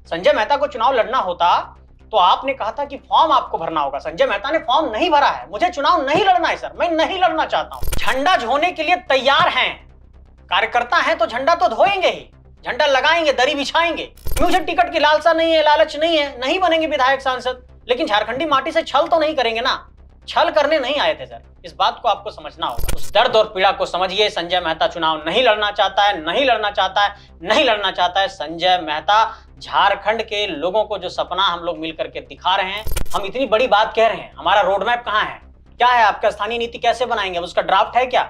संजय मेहता को चुनाव लड़ना होता तो आपने कहा था कि फॉर्म आपको भरना होगा। संजय मेहता ने फॉर्म नहीं भरा है। मुझे चुनाव नहीं लड़ना है सर, मैं नहीं लड़ना चाहता हूं। झंडा ढोने के लिए तैयार हैं, कार्यकर्ता हैं तो झंडा तो धोएंगे ही, झंडा लगाएंगे, दरी बिछाएंगे। मुझे टिकट की लालसा नहीं है, लालच नहीं है, नहीं बनेंगे विधायक सांसद, लेकिन झारखंडी माटी से छल तो नहीं करेंगे ना। छल करने नहीं आए थे सर, इस बात को आपको समझना होगा। उस दर्द और पीड़ा को समझिए। संजय मेहता चुनाव नहीं लड़ना चाहता है, नहीं लड़ना चाहता है, नहीं लड़ना चाहता है। संजय मेहता झारखंड के लोगों को जो सपना हम लोग मिलकर के दिखा रहे हैं, हम इतनी बड़ी बात कह रहे हैं, हमारा रोड मैप कहां है, क्या है, आपका स्थानीय नीति कैसे बनाएंगे, उसका ड्राफ्ट है क्या?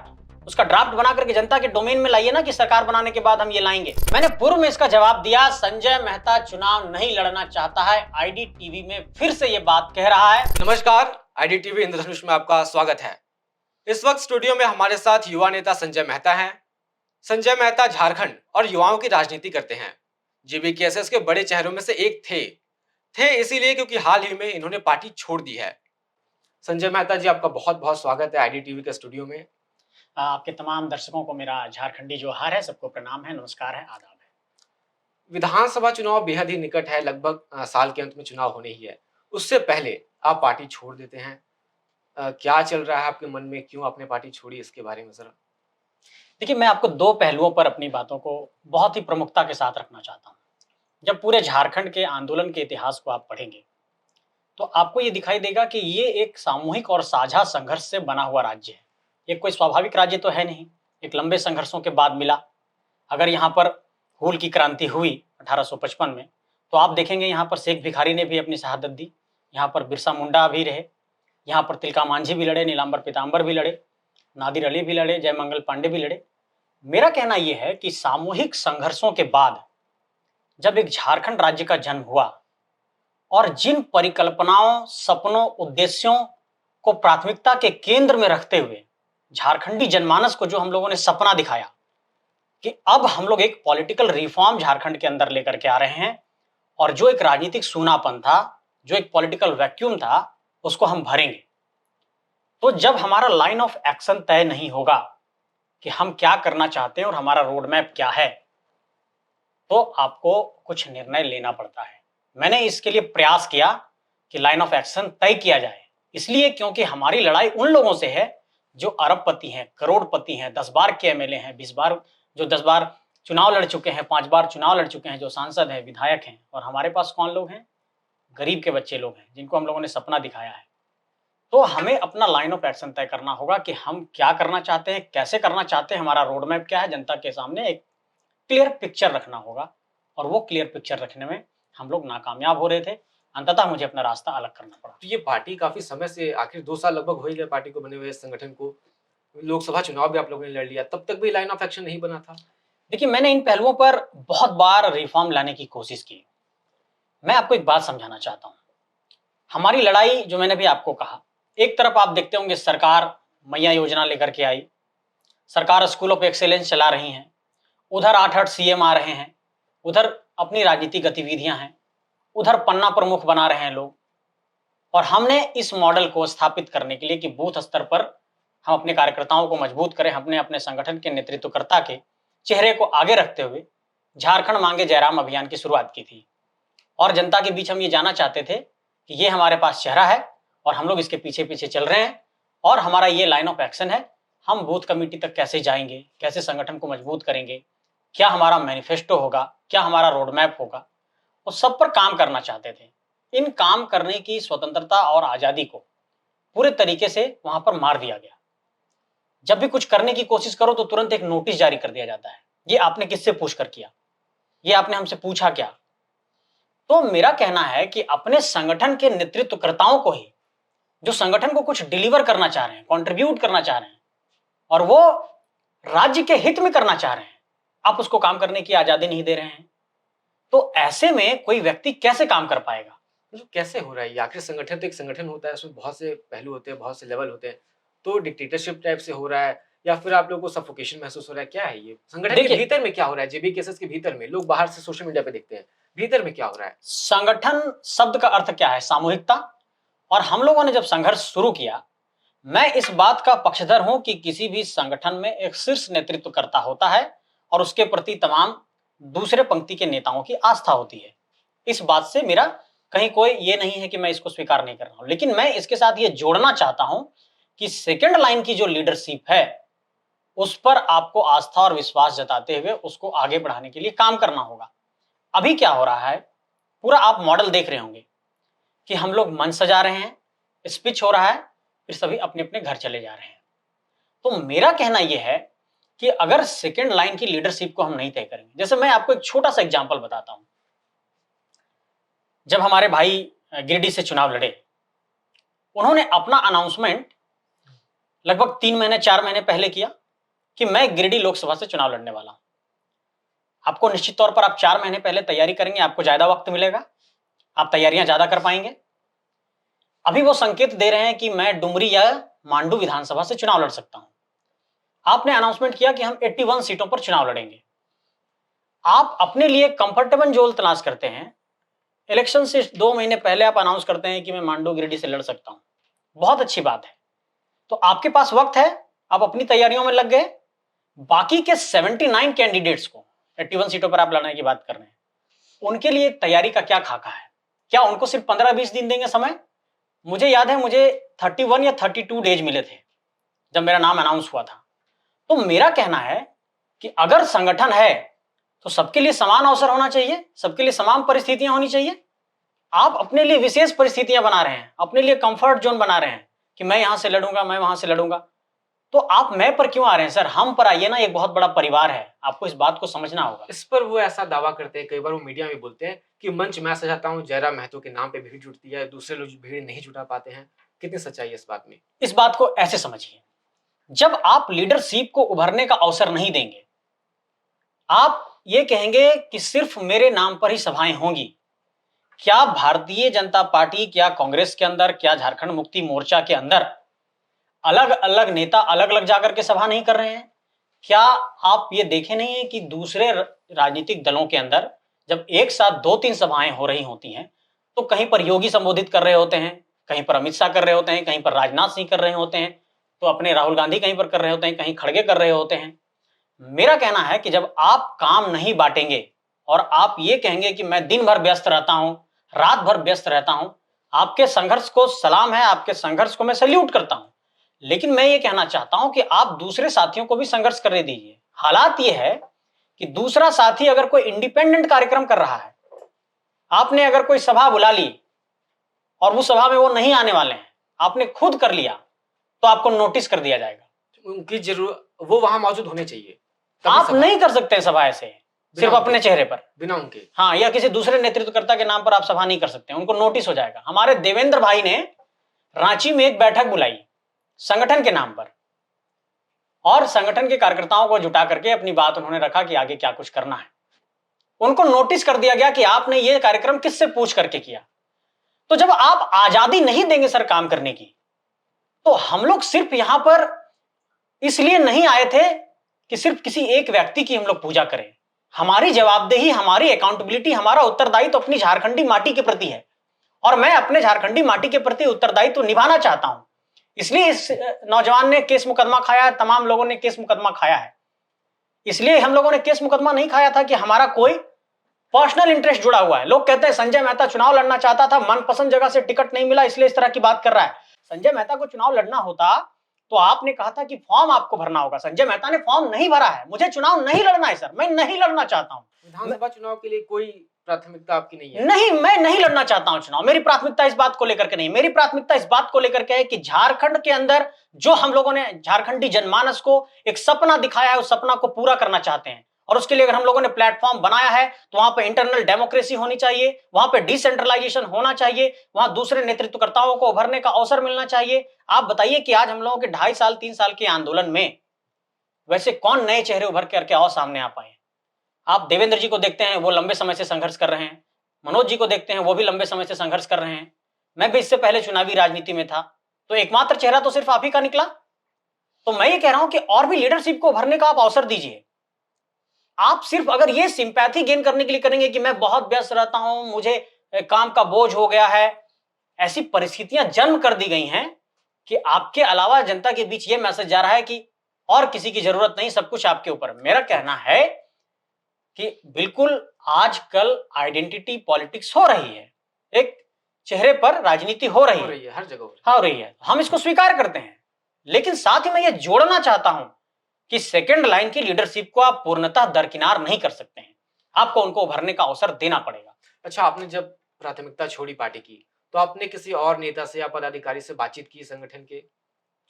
उसका ड्राफ्ट बना करके जनता के डोमेन में लाइए ना कि सरकार बनाने के बाद हम ये लाएंगे। मैंने पूर्व में इसका जवाब दिया। संजय मेहता चुनाव नहीं लड़ना चाहता है। आईडीटीवी में फिर से ये बात कह रहा है। नमस्कार, आईडीटीवी इंद्रधनुष में आपका स्वागत है। इस वक्त स्टूडियो में हमारे साथ युवा नेता संजय मेहता हैं। संजय मेहता झारखंड और युवाओं की राजनीति करते हैं। जीबीकेएसएस के बड़े चेहरों में से एक थे इसीलिए क्योंकि हाल ही में इन्होंने पार्टी छोड़ दी है। संजय मेहता जी, आपका बहुत बहुत स्वागत है आईडीटीवी के स्टूडियो में। आपके तमाम दर्शकों को मेरा झारखंडी जोहार है, सबको प्रणाम है, नमस्कार है, आदाब है। विधानसभा चुनाव बेहद ही निकट है, लगभग साल के अंत में चुनाव होने ही है। उससे पहले आप पार्टी छोड़ देते हैं। क्या चल रहा है आपके मन में, क्यों आपने पार्टी छोड़ी, इसके बारे में जरा। देखिए, मैं आपको दो पहलुओं पर अपनी बातों को बहुत ही प्रमुखता के साथ रखना चाहता हूँ। जब पूरे झारखंड के आंदोलन के इतिहास को आप पढ़ेंगे तो आपको ये दिखाई देगा कि ये एक सामूहिक और साझा संघर्ष से बना हुआ राज्य है। ये कोई स्वाभाविक राज्य तो है नहीं, एक लंबे संघर्षों के बाद मिला। अगर यहाँ पर हूल की क्रांति हुई 1855 में, तो आप देखेंगे यहाँ पर शेख भिखारी ने भी अपनी शहादत दी, यहाँ पर बिरसा मुंडा भी रहे, यहाँ पर तिलका मांझी भी लड़े, नीलांबर पीताम्बर भी लड़े, नादिर अली भी लड़े, जयमंगल पांडे भी लड़े। मेरा कहना यह है कि सामूहिक संघर्षों के बाद जब एक झारखंड राज्य का जन्म हुआ और जिन परिकल्पनाओं, सपनों, उद्देश्यों को प्राथमिकता के केंद्र में रखते हुए झारखंडी जनमानस को जो हम लोगों ने सपना दिखाया कि अब हम लोग एक पॉलिटिकल रिफॉर्म झारखंड के अंदर लेकर के आ रहे हैं और जो एक राजनीतिक सूनापन था, जो एक पॉलिटिकल वैक्यूम था, उसको हम भरेंगे। तो जब हमारा लाइन ऑफ एक्शन तय नहीं होगा कि हम क्या करना चाहते हैं और हमारा रोड मैप क्या है, तो आपको कुछ निर्णय लेना पड़ता है। मैंने इसके लिए प्रयास किया कि लाइन ऑफ एक्शन तय किया जाए, इसलिए क्योंकि हमारी लड़ाई उन लोगों से है जो अरबपति हैं, करोड़पति हैं, 10 बार के एमएलए हैं, 10 बार चुनाव लड़ चुके हैं, 5 बार चुनाव लड़ चुके हैं, जो सांसद हैं, विधायक हैं। और हमारे पास कौन लोग हैं? गरीब के बच्चे लोग हैं, जिनको हम लोगों ने सपना दिखाया है। तो हमें अपना लाइन ऑफ एक्शन तय करना होगा कि हम क्या करना चाहते हैं, कैसे करना चाहते हैं, हमारा रोड मैप क्या है। जनता के सामने एक क्लियर पिक्चर रखना होगा और वो क्लियर पिक्चर रखने में हम लोग नाकामयाब हो रहे थे। अंततः मुझे अपना रास्ता अलग करना पड़ा। तो ये पार्टी काफी समय से, आखिर 2 साल लगभग हो ही गए पार्टी को बने हुए, संगठन को। लोकसभा चुनाव भी आप लोगों ने लड़ लिया, तब तक भी लाइन ऑफ एक्शन नहीं बना था। देखिए, मैंने इन पहलुओं पर बहुत बार रिफॉर्म लाने की कोशिश की। मैं आपको एक बात समझाना चाहता हूं। हमारी लड़ाई, जो मैंने भी आपको कहा, एक तरफ आप देखते होंगे सरकार मैया योजना लेकर के आई, सरकार स्कूल ऑफ एक्सेलेंस चला रही हैं, उधर 8-8 सीएम आ रहे हैं, उधर अपनी राजनीतिक गतिविधियां हैं, उधर पन्ना प्रमुख बना रहे हैं लोग। और हमने इस मॉडल को स्थापित करने के लिए कि बूथ स्तर पर हम अपने कार्यकर्ताओं को मजबूत करें, हमने अपने संगठन के नेतृत्वकर्ता के चेहरे को आगे रखते हुए झारखंड मांगे जयराम अभियान की शुरुआत की थी। और जनता के बीच हम ये जानना चाहते थे कि ये हमारे पास चेहरा है और हम लोग इसके पीछे पीछे चल रहे हैं और हमारा ये लाइन ऑफ एक्शन है। हम बूथ कमेटी तक कैसे जाएंगे, कैसे संगठन को मजबूत करेंगे, क्या हमारा मैनिफेस्टो होगा, क्या हमारा रोड मैप होगा, वो सब पर काम करना चाहते थे। इन काम करने की स्वतंत्रता और आजादी को पूरे तरीके से वहां पर मार दिया गया। जब भी कुछ करने की कोशिश करो तो तुरंत एक नोटिस जारी कर दिया जाता है, ये आपने किससे पूछकर किया, ये आपने हमसे पूछा क्या। तो मेरा कहना है कि अपने संगठन के नेतृत्वकर्ताओं को ही, जो संगठन को कुछ डिलीवर करना चाह रहे हैं, कंट्रीब्यूट करना चाह रहे हैं और वो राज्य के हित में करना चाह रहे हैं, आप उसको काम करने की आजादी नहीं दे रहे हैं। तो ऐसे में कोई व्यक्ति कैसे काम कर पाएगा? तो कैसे हो रहा है ये? आखिर संगठन तो एक संगठन होता है, उसमें बहुत से पहलू होते हैं, बहुत से लेवल होते हैं। तो डिक्टेटरशिप टाइप से हो रहा है या फिर आप लोगों को सफोकेशन महसूस हो रहा है, क्या है ये? संगठन के भीतर में क्या हो रहा है? जेबीकेएसएस के भीतर में, लोग बाहर से सोशल मीडिया पे देखते हैं, भीतर में क्या हो रहा है? संगठन शब्द का अर्थ क्या है? सामूहिकता। और हम लोगों ने जब संघर्ष शुरू किया, मैं इस बात का पक्षधर हूं कि किसी भी संगठन में एक शीर्ष नेतृत्वकर्ता होता है और उसके प्रति तमाम दूसरे पंक्ति के नेताओं की आस्था होती है। इस बात से मेरा कहीं कोई ये नहीं है कि मैं इसको स्वीकार नहीं कर रहा हूं, लेकिन मैं इसके साथ ये जोड़ना चाहता हूं कि सेकंड लाइन की जो लीडरशिप है उस पर आपको आस्था और विश्वास जताते हुए उसको आगे बढ़ाने के लिए काम करना होगा। अभी क्या हो रहा है, पूरा आप मॉडल देख रहे होंगे कि हम लोग मंच सजा रहे हैं, स्पीच हो रहा है, फिर सभी अपने अपने घर चले जा रहे हैं। तो मेरा कहना यह है कि अगर सेकंड लाइन की लीडरशिप को हम नहीं तय करेंगे, जैसे मैं आपको एक छोटा सा एग्जांपल बताता हूं। जब हमारे भाई गिरिडीह से चुनाव लड़े, उन्होंने अपना अनाउंसमेंट लगभग 3 महीने 4 महीने पहले किया कि मैं गिरिडीह लोकसभा से चुनाव लड़ने वाला हूं। आपको निश्चित तौर पर आप 4 महीने पहले तैयारी करेंगे, आपको ज्यादा वक्त मिलेगा, आप तैयारियां ज्यादा कर पाएंगे। अभी वो संकेत दे रहे हैं कि मैं डुमरी या मांडू विधानसभा से चुनाव लड़ सकता हूं। आपने अनाउंसमेंट किया कि हम 81 सीटों पर चुनाव लड़ेंगे। आप अपने लिए कंफर्टेबल जोन तलाश करते हैं। इलेक्शन से 2 महीने पहले आप अनाउंस करते हैं कि मैं मांडू गिरिडीह से लड़ सकता हूं। बहुत अच्छी बात है। तो आपके पास वक्त है, आप अपनी तैयारियों में लग गए। बाकी के 79 कैंडिडेट्स को 81 सीटों पर आप लड़ने की बात कर रहे हैं, उनके लिए तैयारी का क्या खाका है? क्या उनको सिर्फ 15-20 दिन देंगे समय? मुझे याद है, मुझे 31 या 32 डेज मिले थे जब मेरा नाम अनाउंस हुआ था। तो मेरा कहना है कि अगर संगठन है तो सबके लिए समान अवसर होना चाहिए, सबके लिए समान परिस्थितियां होनी चाहिए। आप अपने लिए विशेष परिस्थितियां बना रहे हैं, अपने लिए कंफर्ट जोन बना रहे हैं कि मैं यहां से लड़ूंगा, मैं वहां से लड़ूंगा। तो आप मैं पर क्यों आ रहे हैं सर? हम पर आइए ना, एक बहुत बड़ा परिवार है, आपको इस बात को समझना होगा। इस पर वो ऐसा दावा करते हैं, कई बार वो मीडिया में बोलते हैं कि मंच मैं सजाता हूं, जयराम महतो के नाम पे भीड़ जुटती है, दूसरे लोग भीड़ नहीं जुटा पाते हैं। कितनी सच्चाई है इस बात में? इस बात को ऐसे समझिए, जब आप लीडरशिप को उभरने का अवसर नहीं देंगे, आप ये कहेंगे कि सिर्फ मेरे नाम पर ही सभाएं होंगी। क्या भारतीय जनता पार्टी, क्या कांग्रेस के अंदर, क्या झारखंड मुक्ति मोर्चा के अंदर अलग अलग नेता अलग अलग जाकर के सभा नहीं कर रहे हैं? क्या आप ये देखे नहीं है कि दूसरे राजनीतिक दलों के अंदर जब एक साथ 2-3 सभाएं हो रही होती हैं तो कहीं पर योगी संबोधित कर रहे होते हैं, कहीं पर अमित शाह कर रहे होते हैं, कहीं पर राजनाथ सिंह कर रहे होते हैं, तो अपने राहुल गांधी कहीं पर कर रहे होते हैं, कहीं खड़गे कर रहे होते हैं। मेरा कहना है कि जब आप काम नहीं बांटेंगे और आप ये कहेंगे कि मैं दिन भर व्यस्त रहता हूं, रात भर व्यस्त रहता हूं, आपके संघर्ष को सलाम है, आपके संघर्ष को मैं सैल्यूट करता हूं, लेकिन मैं ये कहना चाहता हूं कि आप दूसरे साथियों को भी संघर्ष करने दीजिए। हालात ये है कि दूसरा साथी अगर कोई इंडिपेंडेंट कार्यक्रम कर रहा है, आपने अगर कोई सभा बुला ली और वो सभा में वो नहीं आने वाले हैं, आपने खुद कर लिया, तो आपको नोटिस कर दिया जाएगा। उनकी जरूर वो वहां मौजूद होने चाहिए। आप नहीं कर सकते सभा ऐसे सिर्फ अपने चेहरे पर, बिना उनके, हाँ, या किसी दूसरे नेतृत्वकर्ता के नाम पर आप सभा नहीं कर सकते, उनको नोटिस हो जाएगा। हमारे देवेंद्र भाई ने रांची में एक बैठक बुलाई संगठन के नाम पर और संगठन के कार्यकर्ताओं को जुटा करके अपनी बात उन्होंने रखा कि आगे क्या कुछ करना है। उनको नोटिस कर दिया गया कि आपने ये कार्यक्रम किससे पूछ करके किया। तो जब आप आजादी नहीं देंगे सर काम करने की, तो हम लोग सिर्फ यहां पर इसलिए नहीं आए थे कि सिर्फ किसी एक व्यक्ति की हम लोग पूजा करें। हमारी जवाबदेही, हमारी अकाउंटेबिलिटी, हमारा उत्तरदायित्व तो अपनी झारखंडी माटी के प्रति है और मैं अपने झारखंडी माटी के प्रति उत्तरदायित्व तो निभाना चाहता हूं। इसलिए इस नौजवान ने केस मुकदमा खाया है, तमाम लोगों ने केस मुकदमा खाया है। इसलिए हम लोगों ने केस मुकदमा नहीं खाया था कि हमारा कोई पर्सनल इंटरेस्ट जुड़ा हुआ है। लोग कहते हैं संजय मेहता चुनाव लड़ना चाहता था, मनपसंद जगह से टिकट नहीं मिला इसलिए इस तरह की बात कर रहा है। संजय मेहता को चुनाव लड़ना होता तो आपने कहा था कि फॉर्म आपको भरना होगा। संजय मेहता ने फॉर्म नहीं भरा है। मुझे चुनाव नहीं लड़ना है सर, मैं नहीं लड़ना चाहता हूं। विधानसभा चुनाव के लिए कोई प्राथमिकता आपकी नहीं है? नहीं, मैं नहीं लड़ना चाहता हूं चुनाव। मेरी प्राथमिकता इस बात को लेकर के नहीं, मेरी प्राथमिकता इस बात को लेकर के है कि झारखंड के अंदर जो हम लोगों ने झारखंडी जनमानस को एक सपना दिखाया है, उस सपना को पूरा करना चाहते हैं। और उसके लिए अगर हम लोगों ने प्लेटफॉर्म बनाया है तो वहां पे इंटरनल डेमोक्रेसी होनी चाहिए, वहां पे डिसेंट्रलाइजेशन होना चाहिए, वहां दूसरे नेतृत्वकर्ताओं को उभरने का अवसर मिलना चाहिए। आप बताइए कि आज हम लोगों के 2.5 साल 3 साल के आंदोलन में वैसे कौन नए चेहरे उभर करके और सामने आ पाए? आप देवेंद्र जी को देखते हैं, वो लंबे समय से संघर्ष कर रहे हैं। मनोज जी को देखते हैं, वो भी लंबे समय से संघर्ष कर रहे हैं। मैं भी इससे पहले चुनावी राजनीति में था, तो एकमात्र चेहरा तो सिर्फ आप ही का निकला। तो मैं ये कह रहा हूं कि और भी लीडरशिप को उभरने का आप अवसर दीजिए। आप सिर्फ अगर ये सिंपैथी गेन करने के लिए करेंगे कि मैं बहुत व्यस्त रहता हूं, मुझे काम का बोझ हो गया है, ऐसी परिस्थितियां जन्म कर दी गई हैं कि आपके अलावा जनता के बीच ये मैसेज जा रहा है कि और किसी की जरूरत नहीं, सब कुछ आपके ऊपर। मेरा कहना है कि बिल्कुल आजकल आइडेंटिटी पॉलिटिक्स हो रही है, एक चेहरे पर राजनीति हो रही है, हर जगह हो रही है, हम इसको स्वीकार करते हैं। लेकिन साथ ही मैं ये जोड़ना चाहता हूं कि सेकंड लाइन की लीडरशिप को आप पूर्णतः दरकिनार नहीं कर सकते हैं, आपको उनको उभरने का अवसर देना पड़ेगा। अच्छा, आपने जब प्राथमिकता छोड़ी पार्टी की, तो आपने किसी और नेता से या पदाधिकारी से बातचीत की संगठन के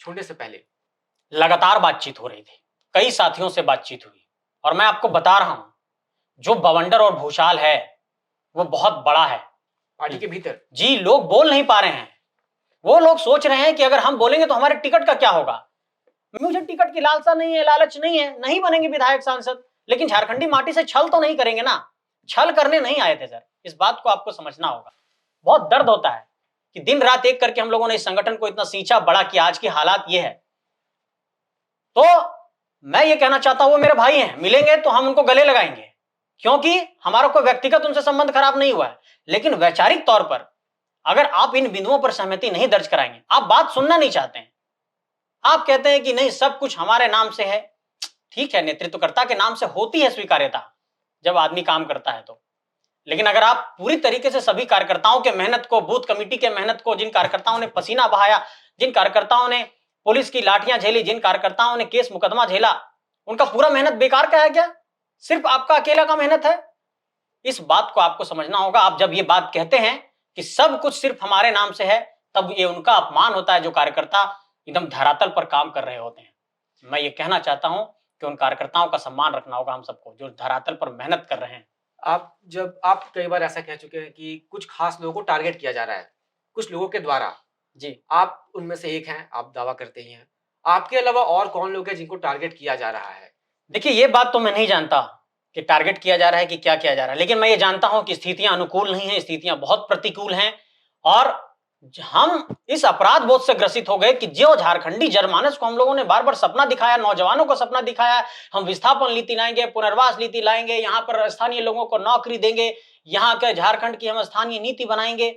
छोड़ने से पहले? लगातार बातचीत हो रही थी, कई साथियों से बातचीत हुई, और मैं आपको बता रहा हूं, जो बवंडर और भूचाल है वो बहुत बड़ा है पार्टी के भीतर? जी। लोग बोल नहीं पा रहे हैं, वो लोग सोच रहे हैं कि अगर हम बोलेंगे तो हमारे टिकट का क्या होगा। मुझे टिकट की लालसा नहीं है, लालच नहीं है, नहीं बनेंगे विधायक सांसद, लेकिन झारखंडी माटी से छल तो नहीं करेंगे ना। छल करने नहीं आए थे सर, इस बात को आपको समझना होगा। बहुत दर्द होता है कि दिन रात एक करके हम लोगों ने इस संगठन को इतना सींचा बड़ा किया, आज की हालात ये है। तो मैं ये कहना चाहता हूं, वो मेरे भाई हैं, मिलेंगे तो हम उनको गले लगाएंगे, क्योंकि हमारा कोई व्यक्तिगत उनसे संबंध खराब नहीं हुआ है। लेकिन वैचारिक तौर पर अगर आप इन बिंदुओं पर सहमति नहीं दर्ज कराएंगे, आप बात सुनना नहीं चाहते हैं, आप कहते हैं कि नहीं सब कुछ हमारे नाम से है। ठीक है, नेतृत्वकर्ता के नाम से होती है स्वीकार्यता जब आदमी काम करता है तो। लेकिन अगर आप पूरी तरीके से सभी कार्यकर्ताओं के मेहनत को, बूथ कमेटी के मेहनत को, जिन कार्यकर्ताओं ने पसीना बहाया, जिन कार्यकर्ताओं ने पुलिस की लाठियां झेली, जिन कार्यकर्ताओं ने केस मुकदमा झेला, उनका पूरा मेहनत बेकार का है क्या? सिर्फ आपका अकेला का मेहनत है? इस बात को आपको समझना होगा। आप जब ये बात कहते हैं कि सब कुछ सिर्फ हमारे नाम से है, तब ये उनका अपमान होता है जो कार्यकर्ता एकदम धरातल पर काम कर रहे होते हैं। मैं ये कहना चाहता हूं कि उन कार्यकर्ताओं का सम्मान रखना होगा हम सबको, जो धरातल पर मेहनत कर रहे हैं। आप कई बार ऐसा कह चुके हैं कि कुछ खास लोगों को टारगेट किया जा रहा है, कुछ लोगों के द्वारा। जी, आप उनमें से एक हैं, आप दावा करते ही हैं। आपके अलावा और कौन लोग हैं जिनको टारगेट किया जा रहा है? देखिए ये बात तो मैं नहीं जानता कि टारगेट किया जा रहा है कि क्या किया जा रहा है, लेकिन मैं ये जानता हूं कि स्थितियां अनुकूल नहीं है, स्थितियां बहुत प्रतिकूल हैं। और हम इस अपराध बोध से ग्रसित हो गए कि जो झारखंडी जनमानस को हम लोगों ने बार बार सपना दिखाया, नौजवानों को सपना दिखाया, हम विस्थापन नीति लाएंगे, पुनर्वास नीति लाएंगे, यहाँ पर स्थानीय लोगों को नौकरी देंगे, यहाँ के झारखंड की हम स्थानीय नीति बनाएंगे।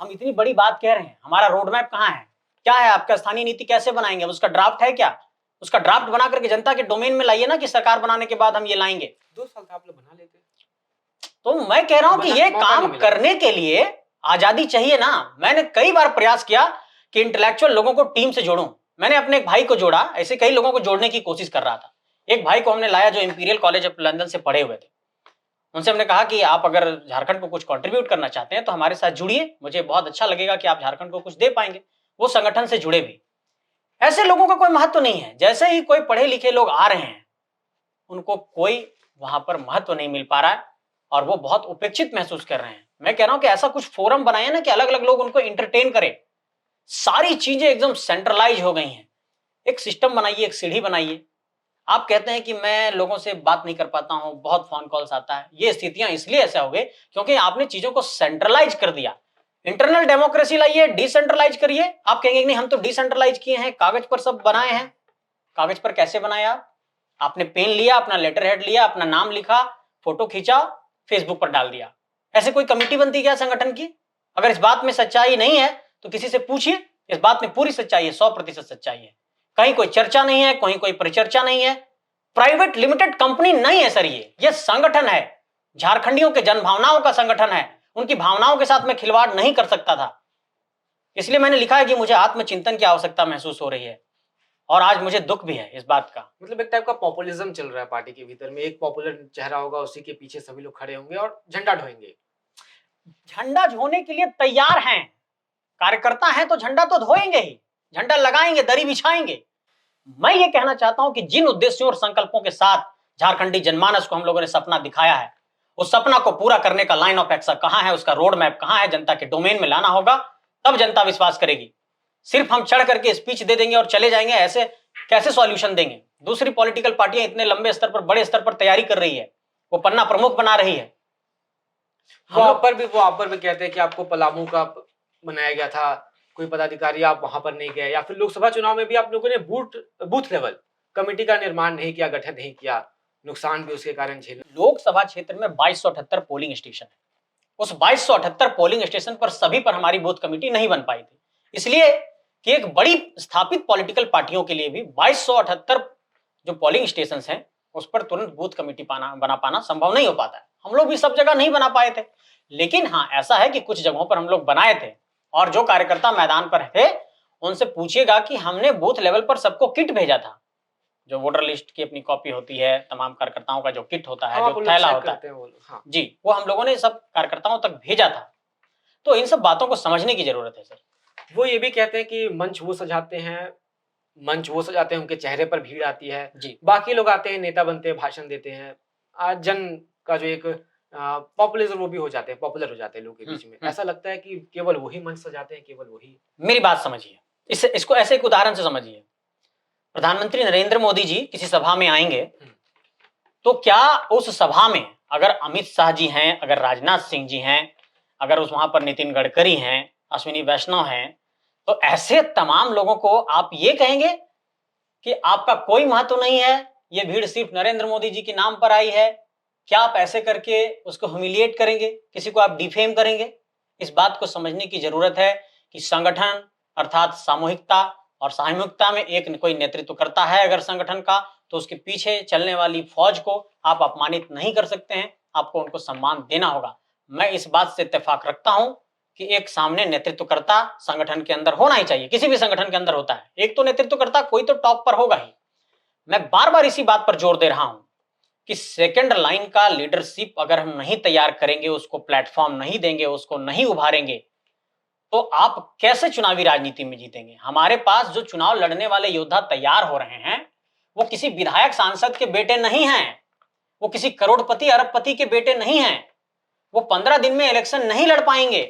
हम इतनी बड़ी बात कह रहे हैं, हमारा रोड मैप कहाँ है? क्या है आपका स्थानीय नीति कैसे बनाएंगे? उसका ड्राफ्ट है क्या? उसका ड्राफ्ट बना करके जनता के डोमेन में लाइए ना, कि सरकार बनाने के बाद हम ये लाएंगे। 2 साल था, आप लोग बना लेते। तो मैं कह रहा हूं कि ये काम करने के लिए आजादी चाहिए ना। मैंने कई बार प्रयास किया कि इंटेलेक्चुअल लोगों को टीम से जोड़ूं। मैंने अपने एक भाई को जोड़ा, ऐसे कई लोगों को जोड़ने की कोशिश कर रहा था। एक भाई को हमने लाया जो इंपीरियल कॉलेज ऑफ लंदन से पढ़े हुए थे। उनसे हमने कहा कि आप अगर झारखंड को कुछ कंट्रीब्यूट करना चाहते हैं तो हमारे साथ जुड़िए, मुझे बहुत अच्छा लगेगा कि आप झारखंड को कुछ दे पाएंगे। वो संगठन से जुड़े भी। ऐसे लोगों का कोई महत्व नहीं है। जैसे ही कोई पढ़े लिखे लोग आ रहे हैं, उनको कोई वहां पर महत्व नहीं मिल पा रहा है और वो बहुत उपेक्षित महसूस कर रहे हैं। मैं कह रहा हूं कि ऐसा कुछ फोरम बनाए ना कि अलग अलग लोग उनको इंटरटेन करें। सारी चीजें एकदम सेंट्रलाइज हो गई हैं। एक सिस्टम बनाइए, एक सीढ़ी बनाइए। आप कहते हैं कि मैं लोगों से बात नहीं कर पाता हूं, बहुत फोन कॉल्स आता है। ये स्थितियां इसलिए ऐसा हो गई क्योंकि आपने चीजों को सेंट्रलाइज कर दिया। इंटरनल डेमोक्रेसी लाइए, डिसेंट्रलाइज करिए। आप कहेंगे नहीं हम तो डिसेंट्रलाइज किए हैं, कागज पर सब बनाए हैं। कागज पर कैसे बनाए आप? आपने पेन लिया, अपना लेटर हेड लिया, अपना नाम लिखा, फोटो खींचा, फेसबुक पर डाल दिया। ऐसे कोई कमेटी बनती क्या संगठन की? अगर इस बात में सच्चाई नहीं है तो किसी से पूछिए। इस बात में पूरी सच्चाई है, 100% सच्चाई है। कहीं कोई चर्चा नहीं है, कहीं कोई परिचर्चा नहीं है। प्राइवेट लिमिटेड कंपनी नहीं है सर, ये संगठन है। झारखंडियों के जनभावनाओं का संगठन है। उनकी भावनाओं के साथ मैं खिलवाड़ नहीं कर सकता था। इसलिए मैंने लिखा है कि मुझे आत्मचिंतन की आवश्यकता महसूस हो रही है और आज मुझे दुख भी है इस बात का। मतलब एक टाइप का पॉपुलिज्म चल रहा है पार्टी के भीतर में। एक पॉपुलर चेहरा होगा, उसी के पीछे सभी लोग खड़े होंगे और झंडा ढोएंगे। झंडा ढोने के लिए तैयार हैं, कार्यकर्ता हैं तो झंडा तो ढोएंगे ही, झंडा लगाएंगे, दरी बिछाएंगे। मैं ये कहना चाहता हूं कि जिन उद्देश्यों और संकल्पों के साथ झारखंडी जनमानस को हम लोगों ने सपना दिखाया है, उस सपना को पूरा करने का लाइन ऑफ एक्शन कहां है, उसका रोड मैप कहां है, जनता के डोमेन में लाना होगा, तब जनता विश्वास करेगी। सिर्फ हम चढ़ करके स्पीच दे देंगे और चले जाएंगे, ऐसे कैसे सॉल्यूशन देंगे? दूसरी पॉलिटिकल पार्टियां इतने लंबे स्तर पर, बड़े स्तर पर तैयारी कर रही है, वो पन्ना प्रमुख बना रही है। वो आप पर भी कहते हैं कि आपको पलामू का बनाया गया था, कोई पदाधिकारी आप वहां पर नहीं गए, या फिर लोकसभा चुनाव में भी आप लोगों ने बूथ लेवल कमेटी का निर्माण नहीं किया, गठन नहीं किया, नुकसान भी उसके कारण झेला। लोकसभा क्षेत्र में 2278 पोलिंग स्टेशन है। उस 2278 पोलिंग स्टेशन पर सभी पर हमारी बूथ कमेटी नहीं बन पाई थी, इसलिए कि एक बड़ी स्थापित पॉलिटिकल पार्टियों के लिए भी 2278 जो पोलिंग स्टेशन हैं उस पर तुरंत बूथ कमेटी बना पाना संभव नहीं हो पाता है। हम लोग भी सब जगह नहीं बना पाए थे, लेकिन हाँ ऐसा है कि कुछ जगहों पर हम लोग बनाए थे। और जो कार्यकर्ता मैदान पर थे उनसे पूछिएगा कि हमने बूथ लेवल पर सबको किट भेजा था, जो वोटर लिस्ट की अपनी कॉपी होती है, तमाम कार्यकर्ताओं का जो किट होता है, हाँ, जो वो लोग थैला चेक होता करते है, हैं वो लोग, हाँ। जी वो हम लोगों ने सब कार्यकर्ताओं तक भेजा था। तो इन सब बातों को समझने की जरूरत है सर। वो ये भी कहते हैं कि मंच वो सजाते हैं, उनके चेहरे पर भीड़ आती है, जी बाकी लोग आते हैं, नेता बनते हैं, भाषण देते हैं, जन का जो एक पॉपुलिज्म वो भी हो जाते हैं, पॉपुलर हो जाते हैं लोगों के बीच में। ऐसा लगता है कि केवल वही मंच सजाते हैं, केवल वही। मेरी बात समझिए, इसको ऐसे एक उदाहरण से समझिए। प्रधानमंत्री नरेंद्र मोदी जी किसी सभा में आएंगे, तो क्या उस सभा में अगर अमित शाह जी हैं, अगर राजनाथ सिंह जी हैं, अगर उस वहां पर नितिन गडकरी हैं, अश्विनी वैष्णव हैं, तो ऐसे तमाम लोगों को आप ये कहेंगे कि आपका कोई महत्व नहीं है, ये भीड़ सिर्फ नरेंद्र मोदी जी के नाम पर आई है? क्या आप ऐसे करके उसको ह्यूमिलिएट करेंगे, किसी को आप डिफेम करेंगे? इस बात को समझने की जरूरत है कि संगठन अर्थात सामूहिकता और सामूहिकता में एक कोई नेतृत्व करता है अगर संगठन का, तो उसके पीछे चलने वाली फौज को आप अपमानित नहीं कर सकते हैं, आपको उनको सम्मान देना होगा। मैं इस बात से इत्तेफाक रखता हूं कि एक सामने नेतृत्वकर्ता संगठन के अंदर होना ही चाहिए, किसी भी संगठन के अंदर होता है एक तो नेतृत्वकर्ता, कोई तो टॉप पर होगा ही। मैं बार बार इसी बात पर जोर दे रहा हूं कि सेकंड लाइन का लीडरशिप अगर हम नहीं तैयार करेंगे, उसको प्लेटफॉर्म नहीं देंगे, उसको नहीं उभारेंगे, तो आप कैसे चुनावी राजनीति में जीतेंगे? हमारे पास जो चुनाव लड़ने वाले योद्धा तैयार हो रहे हैं, वो किसी विधायक सांसद के बेटे नहीं हैं, वो किसी करोड़पति अरबपति के बेटे नहीं हैं, वो 15 दिन में इलेक्शन नहीं लड़ पाएंगे।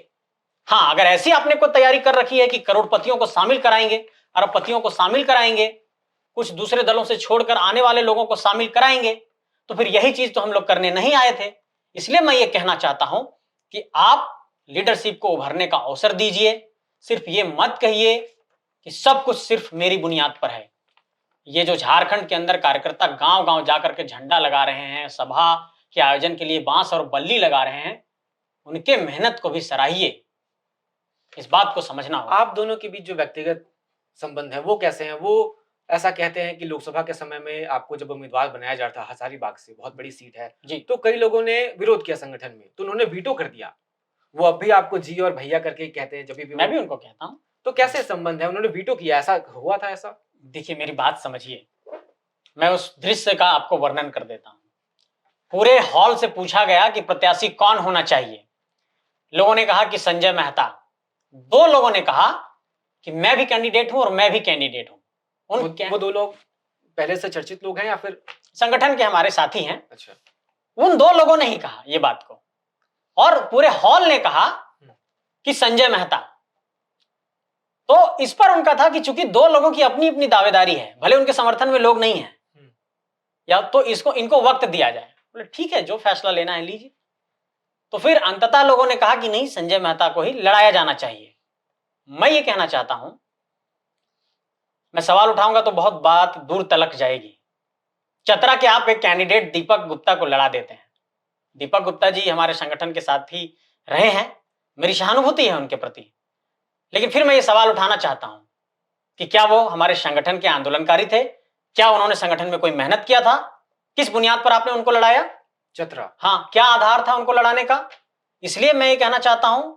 हाँ, अगर ऐसी आपने को तैयारी कर रखी है कि करोड़पतियों को शामिल कराएंगे, अरबपतियों को शामिल कराएंगे, कुछ दूसरे दलों से छोड़कर आने वाले लोगों को शामिल कराएंगे, तो फिर यही चीज तो हम लोग करने नहीं आए थे। इसलिए मैं ये कहना चाहता हूं कि आप लीडरशिप को उभरने का अवसर दीजिए। सिर्फ ये मत कहिए कि सब कुछ सिर्फ मेरी बुनियाद पर है। ये जो झारखंड के अंदर कार्यकर्ता गांव गांव जाकर के झंडा लगा रहे हैं, सभा के आयोजन के लिए बांस और बल्ली लगा रहे हैं, उनके मेहनत को भी सराहिए। इस बात को समझना होगा। आप दोनों के बीच जो व्यक्तिगत संबंध है वो कैसे हैं? वो ऐसा कहते हैं कि लोकसभा के समय में आपको जब उम्मीदवार बनाया जा रहा था हजारीबाग से, बहुत बड़ी सीट है, जी तो कई लोगों ने विरोध किया संगठन में, तो उन्होंने वीटो कर दिया। वो अब भी आपको जी और भैया करके ही कहते हैं जब भी मैं भी उनको कहता हूं। तो कैसे संबंध है? उन्होंने वीटो किया, ऐसा हुआ था ऐसा? देखिए मेरी बात समझिए, मैं उस दृश्य का आपको वर्णन कर देता हूं। पूरे हॉल से पूछा गया कि प्रत्याशी कौन होना चाहिए। लोगों ने कहा कि संजय मेहता। दो लोगों ने कहा कि मैं भी कैंडिडेट हूं और मैं भी कैंडिडेट हूं। वो दो लोग पहले से चर्चित लोग हैं या फिर संगठन के हमारे साथी हैं। अच्छा, उन दो लोगों ने ही कहा ये बात को, और पूरे हॉल ने कहा कि संजय मेहता। तो इस पर उनका था कि चूंकि दो लोगों की अपनी अपनी दावेदारी है, भले उनके समर्थन में लोग नहीं है, या तो इनको वक्त दिया जाए। बोले ठीक है, जो फैसला लेना है लीजिए। तो फिर अंततः लोगों ने कहा कि नहीं, संजय मेहता को ही लड़ाया जाना चाहिए। मैं ये कहना चाहता हूं, मैं सवाल उठाऊंगा तो बहुत बात दूर तलक जाएगी। चतरा के आप एक कैंडिडेट दीपक गुप्ता को लड़ा देते हैं। दीपक गुप्ता जी हमारे संगठन के साथी रहे हैं, मेरी सहानुभूति है उनके प्रति। लेकिन फिर मैं ये सवाल उठाना चाहता हूं कि क्या वो हमारे संगठन के आंदोलनकारी थे? क्या उन्होंने संगठन में कोई मेहनत किया था? किस बुनियाद पर आपने उनको लड़ाया? चतरा, हाँ, क्या आधार था उनको लड़ाने का? इसलिए मैं ये कहना चाहता हूं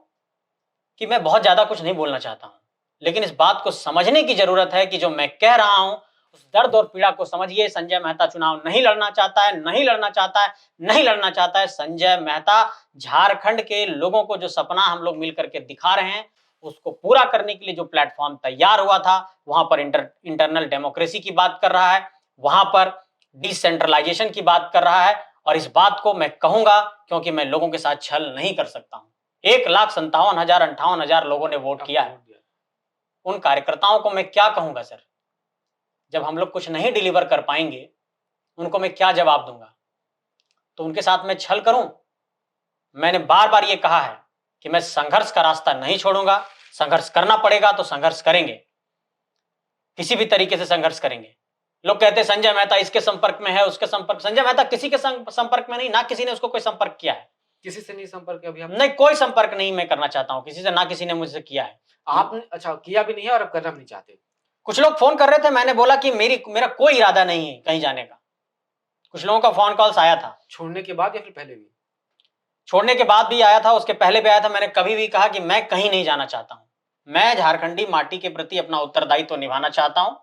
कि मैं बहुत ज्यादा कुछ नहीं बोलना चाहता हूं, लेकिन इस बात को समझने की जरूरत है कि जो मैं कह रहा हूं उस दर्द और पीड़ा को समझिए। संजय मेहता चुनाव नहीं लड़ना चाहता है, नहीं लड़ना चाहता है, नहीं लड़ना चाहता है। संजय मेहता झारखंड के लोगों को जो सपना हम लोग मिलकर के दिखा रहे हैं, उसको पूरा करने के लिए जो प्लेटफॉर्म तैयार हुआ था, वहां पर इंटरनल डेमोक्रेसी की बात कर रहा है, वहां पर डिसेंट्रलाइजेशन की बात कर रहा है। और इस बात को मैं कहूंगा क्योंकि मैं लोगों के साथ छल नहीं कर सकता हूं। 1,57,000 लोगों ने वोट किया है। उन कार्यकर्ताओं को मैं क्या कहूंगा सर? जब हम लोग कुछ नहीं डिलीवर कर पाएंगे, उनको मैं क्या जवाब दूंगा? तो उनके साथ मैं छल करूं? मैंने बार बार ये कहा है कि मैं संघर्ष का रास्ता नहीं छोड़ूंगा। संघर्ष करना पड़ेगा तो संघर्ष करेंगे, किसी भी तरीके से संघर्ष करेंगे। लोग कहते हैं संजय मेहता इसके संपर्क में है, उसके संपर्क। संजय मेहता किसी के संपर्क में नहीं, ना किसी ने उसको कोई संपर्क किया है। किसी से नहीं संपर्क अभी आप? नहीं, कोई संपर्क नहीं मैं करना चाहता हूं किसी से, ना किसी ने मुझसे किया है। आपने अच्छा किया भी नहीं है और अब करना भी नहीं चाहते? कुछ लोग फोन कर रहे थे, मैंने बोला कि मेरा कोई इरादा नहीं है कहीं जाने का, कुछ लोगों का फोन कॉल्स आया था, छोड़ने के बाद या फिर पहले भी? छोड़ने के बाद भी आया था, उसके पहले भी आया था। मैंने कभी भी कहा कि मैं कहीं नहीं जाना चाहता हूं, मैं झारखंडी माटी के प्रति अपना उत्तरदायित्व निभाना चाहता हूं,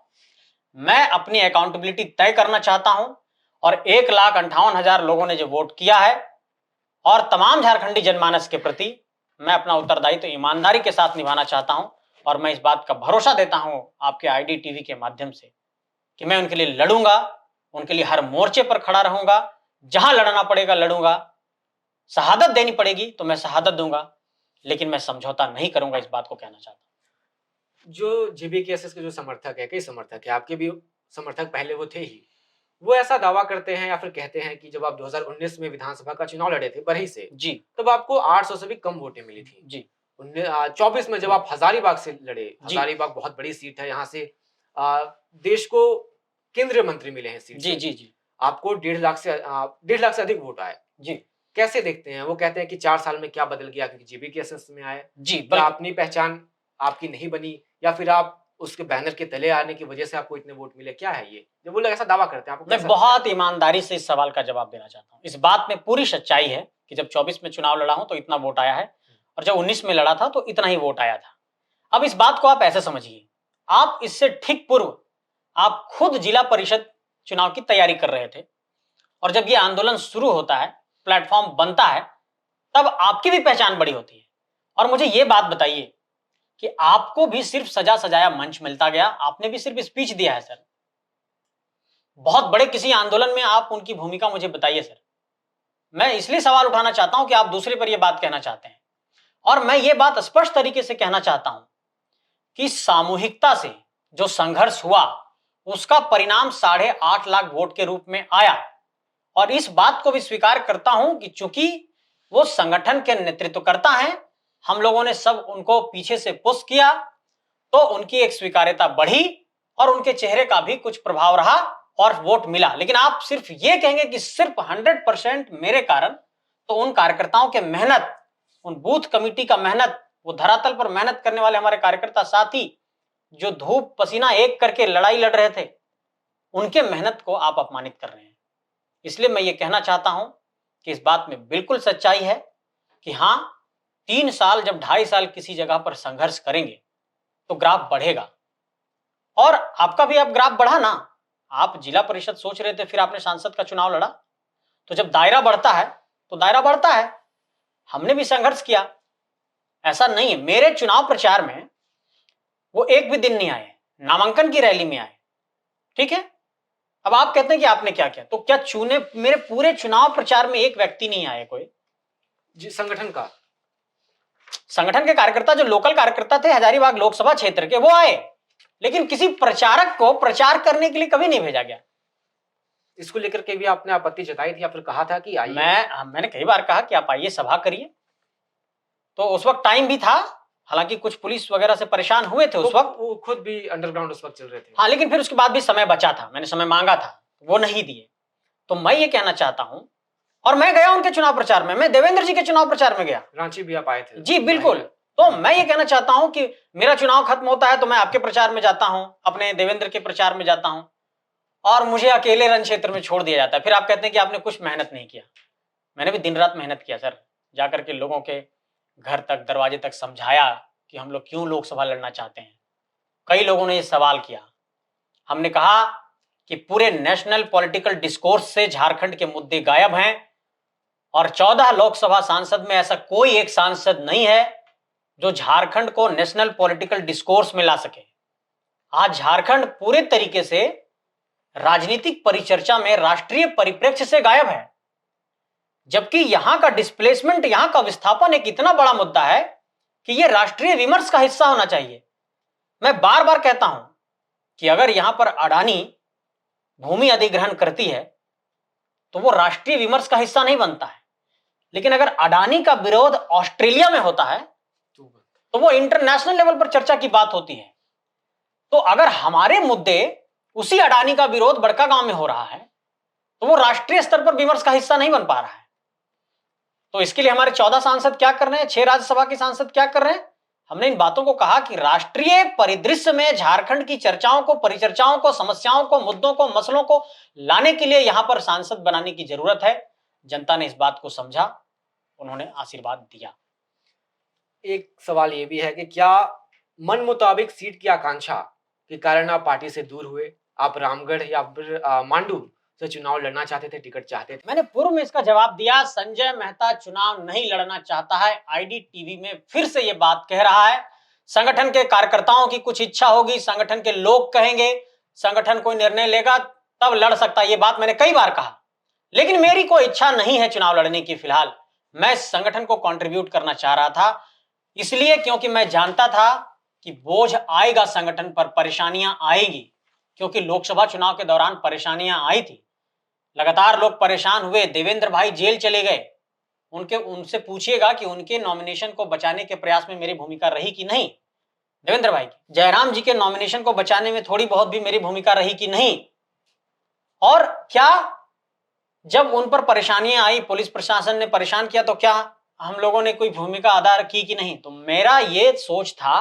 मैं अपनी अकाउंटेबिलिटी तय करना चाहता हूं। और 1,58,000 लोगों ने जो वोट किया है और तमाम झारखंडी जनमानस के प्रति मैं अपना उत्तरदायित्व ईमानदारी के साथ निभाना चाहता हूं। और मैं इस बात का भरोसा देता हूं आपके आईडी टीवी के माध्यम से कि मैं उनके लिए लड़ूंगा, उनके लिए हर मोर्चे पर खड़ा रहूंगा, जहां लड़ना पड़ेगा लड़ूंगा, शहादत देनी पड़ेगी तो मैं शहादत दूंगा, लेकिन मैं समझौता नहीं करूंगा। इस बात को कहना चाहता हूं। जो जेबीकेएसएस के जो समर्थक है, कई समर्थक है, आपके भी समर्थक पहले वो थे ही, वो ऐसा दावा करते हैं या फिर कहते हैं कि जब आप 2019 में विधानसभा का चुनाव लड़े थे बरही से, जी तब आपको 800 से भी कम वोटें मिली थी। जी 24 में जब आप हजारीबाग से लड़े, जी हजारीबाग बहुत बड़ी सीट है, यहाँ से देश को केंद्रीय मंत्री मिले हैं सीट जी से, जी जी आपको 1.5 लाख से अधिक वोट आए। जी कैसे देखते हैं? वो कहते हैं कि 4 साल में क्या बदल गया क्योंकि जेबीकेएसएस में आए, जी या बल्कि अपनी पहचान आपकी नहीं बनी, या फिर आप उसके बैनर के तले आने की वजह से आपको इतने वोट मिले, क्या है ये? जब वो लोग ऐसा दावा करते हैं, आपको मैं कैसा लगता है? बहुत ईमानदारी से इस सवाल का जवाब देना चाहता हूं। इस बात में पूरी सच्चाई है कि जब 24 में चुनाव लड़ा हूं तो इतना वोट आया है, और जब 19 में लड़ा था तो इतना ही वोट आया था। अब इस बात को आप ऐसे समझिए, आप इससे ठीक पूर्व आप खुद जिला परिषद चुनाव की तैयारी कर रहे थे, और जब ये आंदोलन शुरू होता है, प्लेटफॉर्म बनता है, तब आपकी भी पहचान बड़ी होती है। और मुझे ये बात बताइए कि आपको भी सिर्फ सजा सजाया मंच मिलता गया, आपने भी सिर्फ स्पीच दिया है सर। बहुत बड़े किसी आंदोलन में आप उनकी भूमिका मुझे बताइए सर। मैं इसलिए सवाल उठाना चाहता हूं कि आप दूसरे पर यह बात कहना चाहते हैं, और मैं ये बात स्पष्ट तरीके से कहना चाहता हूं कि सामूहिकता से जो संघर्ष हुआ उसका परिणाम 8.5 लाख वोट के रूप में आया। और इस बात को भी स्वीकार करता हूं कि चूंकि वो संगठन के नेतृत्वकर्ता हैं, हम लोगों ने सब उनको पीछे से पुश किया, तो उनकी एक स्वीकार्यता बढ़ी और उनके चेहरे का भी कुछ प्रभाव रहा और वोट मिला। लेकिन आप सिर्फ ये कहेंगे कि सिर्फ 100% मेरे कारण, तो उन कार्यकर्ताओं के मेहनत, उन बूथ कमेटी का मेहनत, वो धरातल पर मेहनत करने वाले हमारे कार्यकर्ता साथी जो धूप पसीना एक करके लड़ाई लड़ रहे थे, उनके मेहनत को आप अपमानित कर रहे हैं। इसलिए मैं ये कहना चाहता हूं कि इस बात में बिल्कुल सच्चाई है कि हां, 3 साल जब 2.5 साल किसी जगह पर संघर्ष करेंगे तो ग्राफ बढ़ेगा। और आपका भी अब ग्राफ बढ़ा ना, आप जिला परिषद सोच रहे थे, फिर आपने सांसद का चुनाव लड़ा, तो जब दायरा बढ़ता है तो दायरा बढ़ता है। हमने भी संघर्ष किया, ऐसा नहीं है। मेरे चुनाव प्रचार में वो एक भी दिन नहीं आए, नामांकन की रैली में आए, ठीक है। अब आप कहते हैं कि आपने क्या किया, तो क्या चुने मेरे पूरे चुनाव प्रचार में एक व्यक्ति नहीं आए? कोई जी, संगठन का? संगठन के कार्यकर्ता, जो लोकल कार्यकर्ता थे हजारीबाग लोकसभा क्षेत्र के, वो आए, लेकिन किसी प्रचारक को प्रचार करने के लिए कभी नहीं भेजा गया। इसको लेकर के भी आपने आपत्ति जताई थी या फिर कहा था कि आइए? मैंने कई बार कहा कि आप आइए, सभा करिए। तो उस वक्त टाइम भी था, हालांकि कुछ पुलिस वगैरह से परेशान हुए थे उस वक्त। वो खुद भी अंडरग्राउंड उस वक्त चल रहे थे। हाँ, लेकिन फिर उसके बाद भी समय बचा था, मैंने समय मांगा था, वो नहीं दिए। तो मैं ये कहना चाहता हूं, और मैं गया उनके चुनाव प्रचार में, मैं देवेंद्र जी के चुनाव प्रचार में गया। रांची भी आप आए थे? जी बिल्कुल। तो मैं ये कहना चाहता हूं कि मेरा चुनाव खत्म होता है तो मैं आपके प्रचार में जाता हूं, अपने देवेंद्र के प्रचार में जाता हूं, और मुझे अकेले रण क्षेत्र में छोड़ दिया जाता है। फिर आप कहते हैं कि आपने कुछ मेहनत नहीं किया। मैंने भी दिन रात मेहनत किया सर, जाकर के लोगों के घर तक, दरवाजे तक समझाया कि हम लोग क्यों लोकसभा लड़ना चाहते हैं। कई लोगों ने ये सवाल किया, हमने कहा कि पूरे नेशनल पॉलिटिकल डिस्कोर्स से झारखंड के मुद्दे गायब हैं, और 14 लोकसभा सांसद में ऐसा कोई एक सांसद नहीं है जो झारखंड को नेशनल पॉलिटिकल डिस्कोर्स में ला सके। आज झारखंड पूरे तरीके से राजनीतिक परिचर्चा में राष्ट्रीय परिप्रेक्ष्य से गायब है, जबकि यहां का डिस्प्लेसमेंट, यहां का विस्थापन एक इतना बड़ा मुद्दा है कि यह राष्ट्रीय विमर्श का हिस्सा होना चाहिए। मैं बार बार कहता हूं कि अगर यहां पर अडानी भूमि अधिग्रहण करती है तो वो राष्ट्रीय विमर्श का हिस्सा नहीं बनता है, लेकिन अगर अडानी का विरोध ऑस्ट्रेलिया में होता है तो वो इंटरनेशनल लेवल पर चर्चा की बात होती है। तो अगर हमारे मुद्दे, उसी अडानी का विरोध बड़का गांव में हो रहा है, तो वो राष्ट्रीय स्तर पर विमर्श का हिस्सा नहीं बन पा रहा है। तो इसके लिए हमारे 14 सांसद क्या कर रहे हैं, 6 राज्यसभा के सांसद क्या कर रहे हैं, हमने इन बातों को कहा कि राष्ट्रीय परिदृश्य में झारखंड की चर्चाओं को, परिचर्चाओं को, समस्याओं को, मुद्दों को, मसलों को लाने के लिए यहां पर सांसद बनाने की जरूरत है। जनता ने इस बात को समझा, उन्होंने आशीर्वाद दिया। एक सवाल ये भी है कि क्या मन मुताबिक सीट की आकांक्षा के कारण आप पार्टी से दूर हुए? आप रामगढ़ या फिर मांडू से चुनाव लड़ना चाहते थे, टिकट चाहते थे? मैंने पूर्व में इसका जवाब दिया, संजय मेहता चुनाव नहीं लड़ना चाहता है। आईडीटीवी में फिर से ये बात कह रहा है। संगठन के कार्यकर्ताओं की कुछ इच्छा होगी, संगठन के लोग कहेंगे, संगठन कोई निर्णय लेगा तब लड़ सकता है। ये बात मैंने कई बार कहा, लेकिन मेरी कोई इच्छा नहीं है चुनाव लड़ने की। फिलहाल मैं संगठन को कंट्रीब्यूट करना चाह रहा था, इसलिए क्योंकि मैं जानता था कि बोझ आएगा संगठन पर, परेशानियां आएगी, क्योंकि लोकसभा चुनाव के दौरान परेशानियां आई थी। लगातार लोग परेशान हुए, देवेंद्र भाई जेल चले गए। उनसे पूछिएगा कि उनके नॉमिनेशन को बचाने के प्रयास में मेरी भूमिका रही कि नहीं, देवेंद्र भाई की। जयराम जी के नॉमिनेशन को बचाने में थोड़ी बहुत भी मेरी भूमिका रही कि नहीं। और क्या जब उन पर परेशानियां आई, पुलिस प्रशासन ने परेशान किया, तो क्या हम लोगों ने कोई भूमिका अदा की कि नहीं? तो मेरा ये सोच था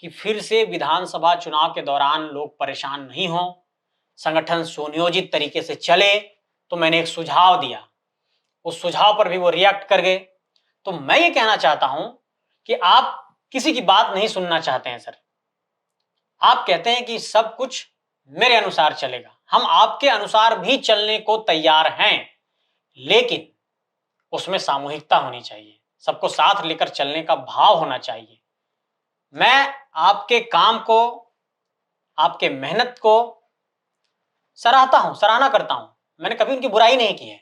कि फिर से विधानसभा चुनाव के दौरान लोग परेशान नहीं हों, संगठन सुनियोजित तरीके से चले। तो मैंने एक सुझाव दिया, उस सुझाव पर भी वो रिएक्ट कर गए। तो मैं ये कहना चाहता हूं कि आप किसी की बात नहीं सुनना चाहते हैं सर। आप कहते हैं कि सब कुछ मेरे अनुसार चलेगा। हम आपके अनुसार भी चलने को तैयार हैं, लेकिन उसमें सामूहिकता होनी चाहिए, सबको साथ लेकर चलने का भाव होना चाहिए। मैं आपके काम को, आपके मेहनत को सराहता हूं, सराहना करता हूं, मैंने कभी उनकी बुराई नहीं की है।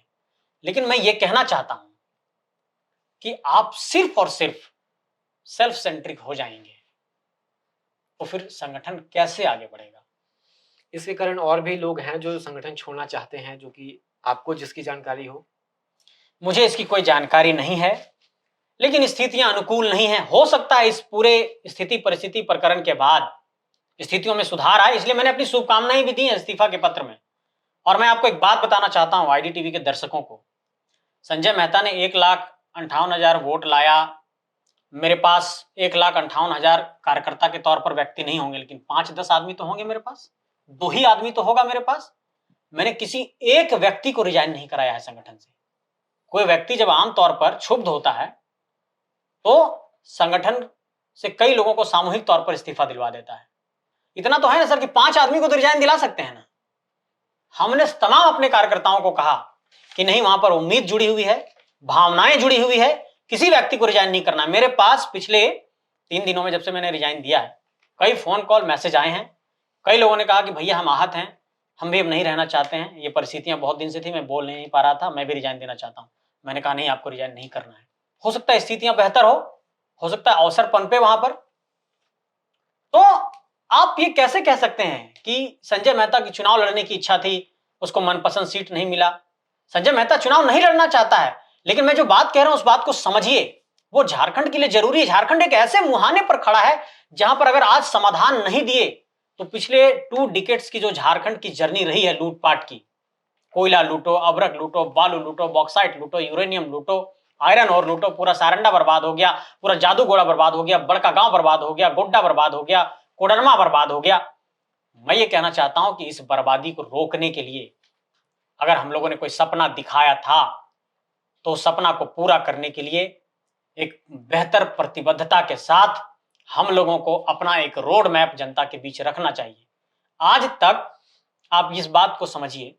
लेकिन मैं ये कहना चाहता हूं कि आप सिर्फ और सिर्फ सेल्फ सेंट्रिक हो जाएंगे तो फिर संगठन कैसे आगे बढ़ेगा? इसके कारण और भी लोग हैं जो संगठन छोड़ना चाहते हैं, जो कि आपको जिसकी जानकारी हो? मुझे इसकी कोई जानकारी नहीं है, लेकिन स्थितियां अनुकूल नहीं है। हो सकता है इस पूरे स्थिति परिस्थिति प्रकरण के बाद स्थितियों में सुधार आए, इसलिए मैंने अपनी शुभकामनाएं भी दी हैं इस्तीफा के पत्र में। और मैं आपको एक बात बताना चाहता हूं आईडीटीवी के दर्शकों को, संजय मेहता ने 1,58,000 वोट लाया। मेरे पास 1,58,000 कार्यकर्ता के तौर पर व्यक्ति नहीं होंगे, लेकिन 5-10 आदमी तो होंगे मेरे पास, 2 ही आदमी तो होगा मेरे पास। मैंने किसी एक व्यक्ति को रिजाइन नहीं कराया है संगठन से। कोई व्यक्ति जब आमतौर पर क्षुब्ध होता है तो संगठन से कई लोगों को सामूहिक तौर पर इस्तीफा दिलवा देता है। इतना तो है ना सर कि 5 आदमी को तो रिजाइन दिला सकते हैं ना। हमने तमाम अपने कार्यकर्ताओं को कहा कि नहीं, वहां पर उम्मीद जुड़ी हुई है, भावनाएं जुड़ी हुई है, किसी व्यक्ति को रिजाइन नहीं करना। मेरे पास पिछले 3 दिनों में जब से मैंने रिजाइन दिया है, कई फोन कॉल मैसेज आए हैं। कई लोगों ने कहा कि भैया हम आहत हैं, हम भी अब नहीं रहना चाहते हैं, ये परिस्थितियां बहुत दिन से थी, मैं बोल नहीं पा रहा था, मैं भी रिजाइन देना चाहता हूं। मैंने कहा नहीं, आपको रिजाइन नहीं करना है। हो सकता है स्थितियां बेहतर हो सकता है अवसर पनपे वहां पर। तो आप ये कैसे कह सकते हैं कि संजय मेहता की चुनाव लड़ने की इच्छा थी, उसको मनपसंद सीट नहीं मिला? संजय मेहता चुनाव नहीं लड़ना चाहता है, लेकिन मैं जो बात कह रहा हूं उस बात को समझिए, वो झारखंड के लिए जरूरी है। झारखंड एक ऐसे मुहाने पर खड़ा है जहां पर अगर आज समाधान नहीं दिए तो पिछले 2 डिकेड्स की जो झारखंड की जर्नी रही है लूटपाट की, कोयला लूटो, अभ्रक लूटो, बालू लूटो, बॉक्साइट लूटो, यूरेनियम लूटो, आयरन और लूटो, पूरा सारंडा बर्बाद हो गया, पूरा जादूगोड़ा बर्बाद हो गया, बड़का गांव बर्बाद हो गया, गोड्डा बर्बाद हो गया, कोडरमा बर्बाद हो गया। मैं ये कहना चाहता हूं कि इस बर्बादी को रोकने के लिए अगर हम लोगों ने कोई सपना दिखाया था तो उस सपना को पूरा करने के लिए एक बेहतर प्रतिबद्धता के साथ हम लोगों को अपना एक रोड मैप जनता के बीच रखना चाहिए। आज तक आप इस बात को समझिए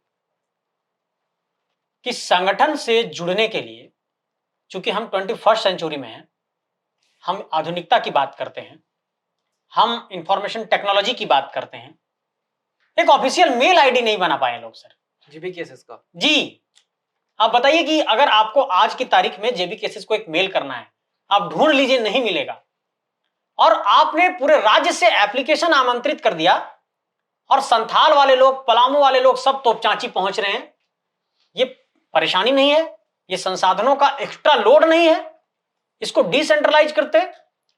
कि संगठन से जुड़ने के लिए, चूंकि हम 21st सेंचुरी में हैं, हम आधुनिकता की बात करते हैं, हम इंफॉर्मेशन टेक्नोलॉजी की बात करते हैं, एक ऑफिशियल मेल आईडी नहीं बना पाए लोग सर। जेबीकेएसएस का जी, आप बताइए कि अगर आपको आज की तारीख में जेबीकेएसएस को एक मेल करना है, आप ढूंढ लीजिए, नहीं मिलेगा। और आपने पूरे राज्य से एप्लीकेशन आमंत्रित कर दिया और संथाल वाले लोग, पलामू वाले लोग सब तोपचांची पहुंच रहे हैं। ये परेशानी नहीं है? ये संसाधनों का एक्स्ट्रा लोड नहीं है? इसको डिसेंट्रलाइज करते,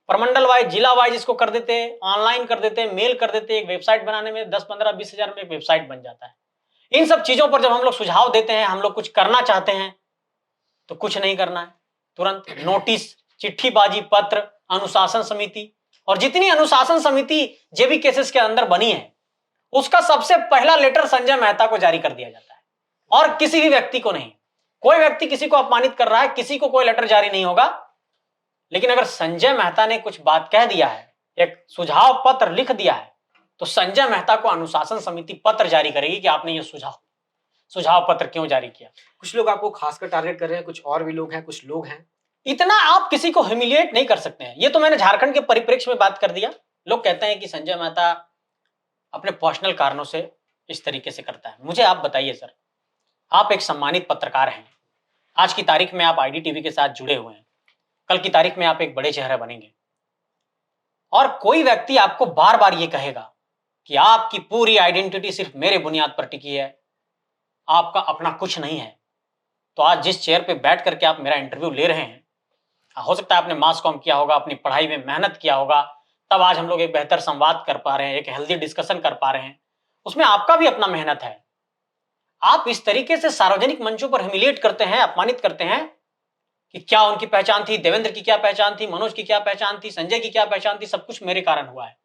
प्रमंडल वाइज, जिला वाइज इसको कर देते, ऑनलाइन कर देते, मेल कर देते, एक वेबसाइट बनाने में 10-15-20 हजार में एक वेबसाइट बन जाता है। इन सब चीजों पर जब हम लोग सुझाव देते हैं, हम लोग कुछ करना चाहते हैं, तो कुछ नहीं करना है, तुरंत नोटिस, चिट्ठीबाजी पत्र, अनुशासन समिति, और जितनी अनुशासन समिति जेबी केसेस के अंदर बनी है उसका सबसे पहला लेटर संजय मेहता को जारी कर दिया जाता है और किसी भी व्यक्ति को नहीं। कोई व्यक्ति किसी को अपमानित कर रहा है, किसी को कोई लेटर जारी नहीं होगा, लेकिन अगर संजय मेहता ने कुछ बात कह दिया है, एक सुझाव पत्र लिख दिया है, तो संजय मेहता को अनुशासन समिति पत्र जारी करेगी कि आपने ये सुझाव पत्र क्यों जारी किया। कुछ लोग आपको खासकर टारगेट कर रहे हैं, कुछ और भी लोग हैं, कुछ लोग हैं। इतना आप किसी को ह्यूमिलिएट नहीं कर सकते हैं। ये तो मैंने झारखंड के परिप्रेक्ष्य में बात कर दिया। लोग कहते हैं कि संजय मेहता अपने पर्सनल कारणों से इस तरीके से करता है। मुझे आप बताइए सर, आप एक सम्मानित पत्रकार हैं, आज की तारीख में आप आईडीटीवी के साथ जुड़े हुए हैं, कल की तारीख में आप एक बड़े चेहरे बनेंगे, और कोई व्यक्ति आपको बार बार ये कहेगा कि आपकी पूरी आइडेंटिटी सिर्फ मेरे बुनियाद पर टिकी है, आपका अपना कुछ नहीं है। तो आज जिस चेयर पे बैठ करके आप मेरा इंटरव्यू ले रहे हैं, हो सकता है आपने मास कॉम किया होगा, अपनी पढ़ाई में मेहनत किया होगा, तब आज हम लोग एक बेहतर संवाद कर पा रहे हैं, एक हेल्दी डिस्कशन कर पा रहे हैं, उसमें आपका भी अपना मेहनत है। आप इस तरीके से सार्वजनिक मंचों पर ह्यूमिलिएट करते हैं, अपमानित करते हैं कि क्या उनकी पहचान थी, देवेंद्र की क्या पहचान थी, मनोज की क्या पहचान थी, संजय की क्या पहचान थी, सब कुछ मेरे कारण हुआ है।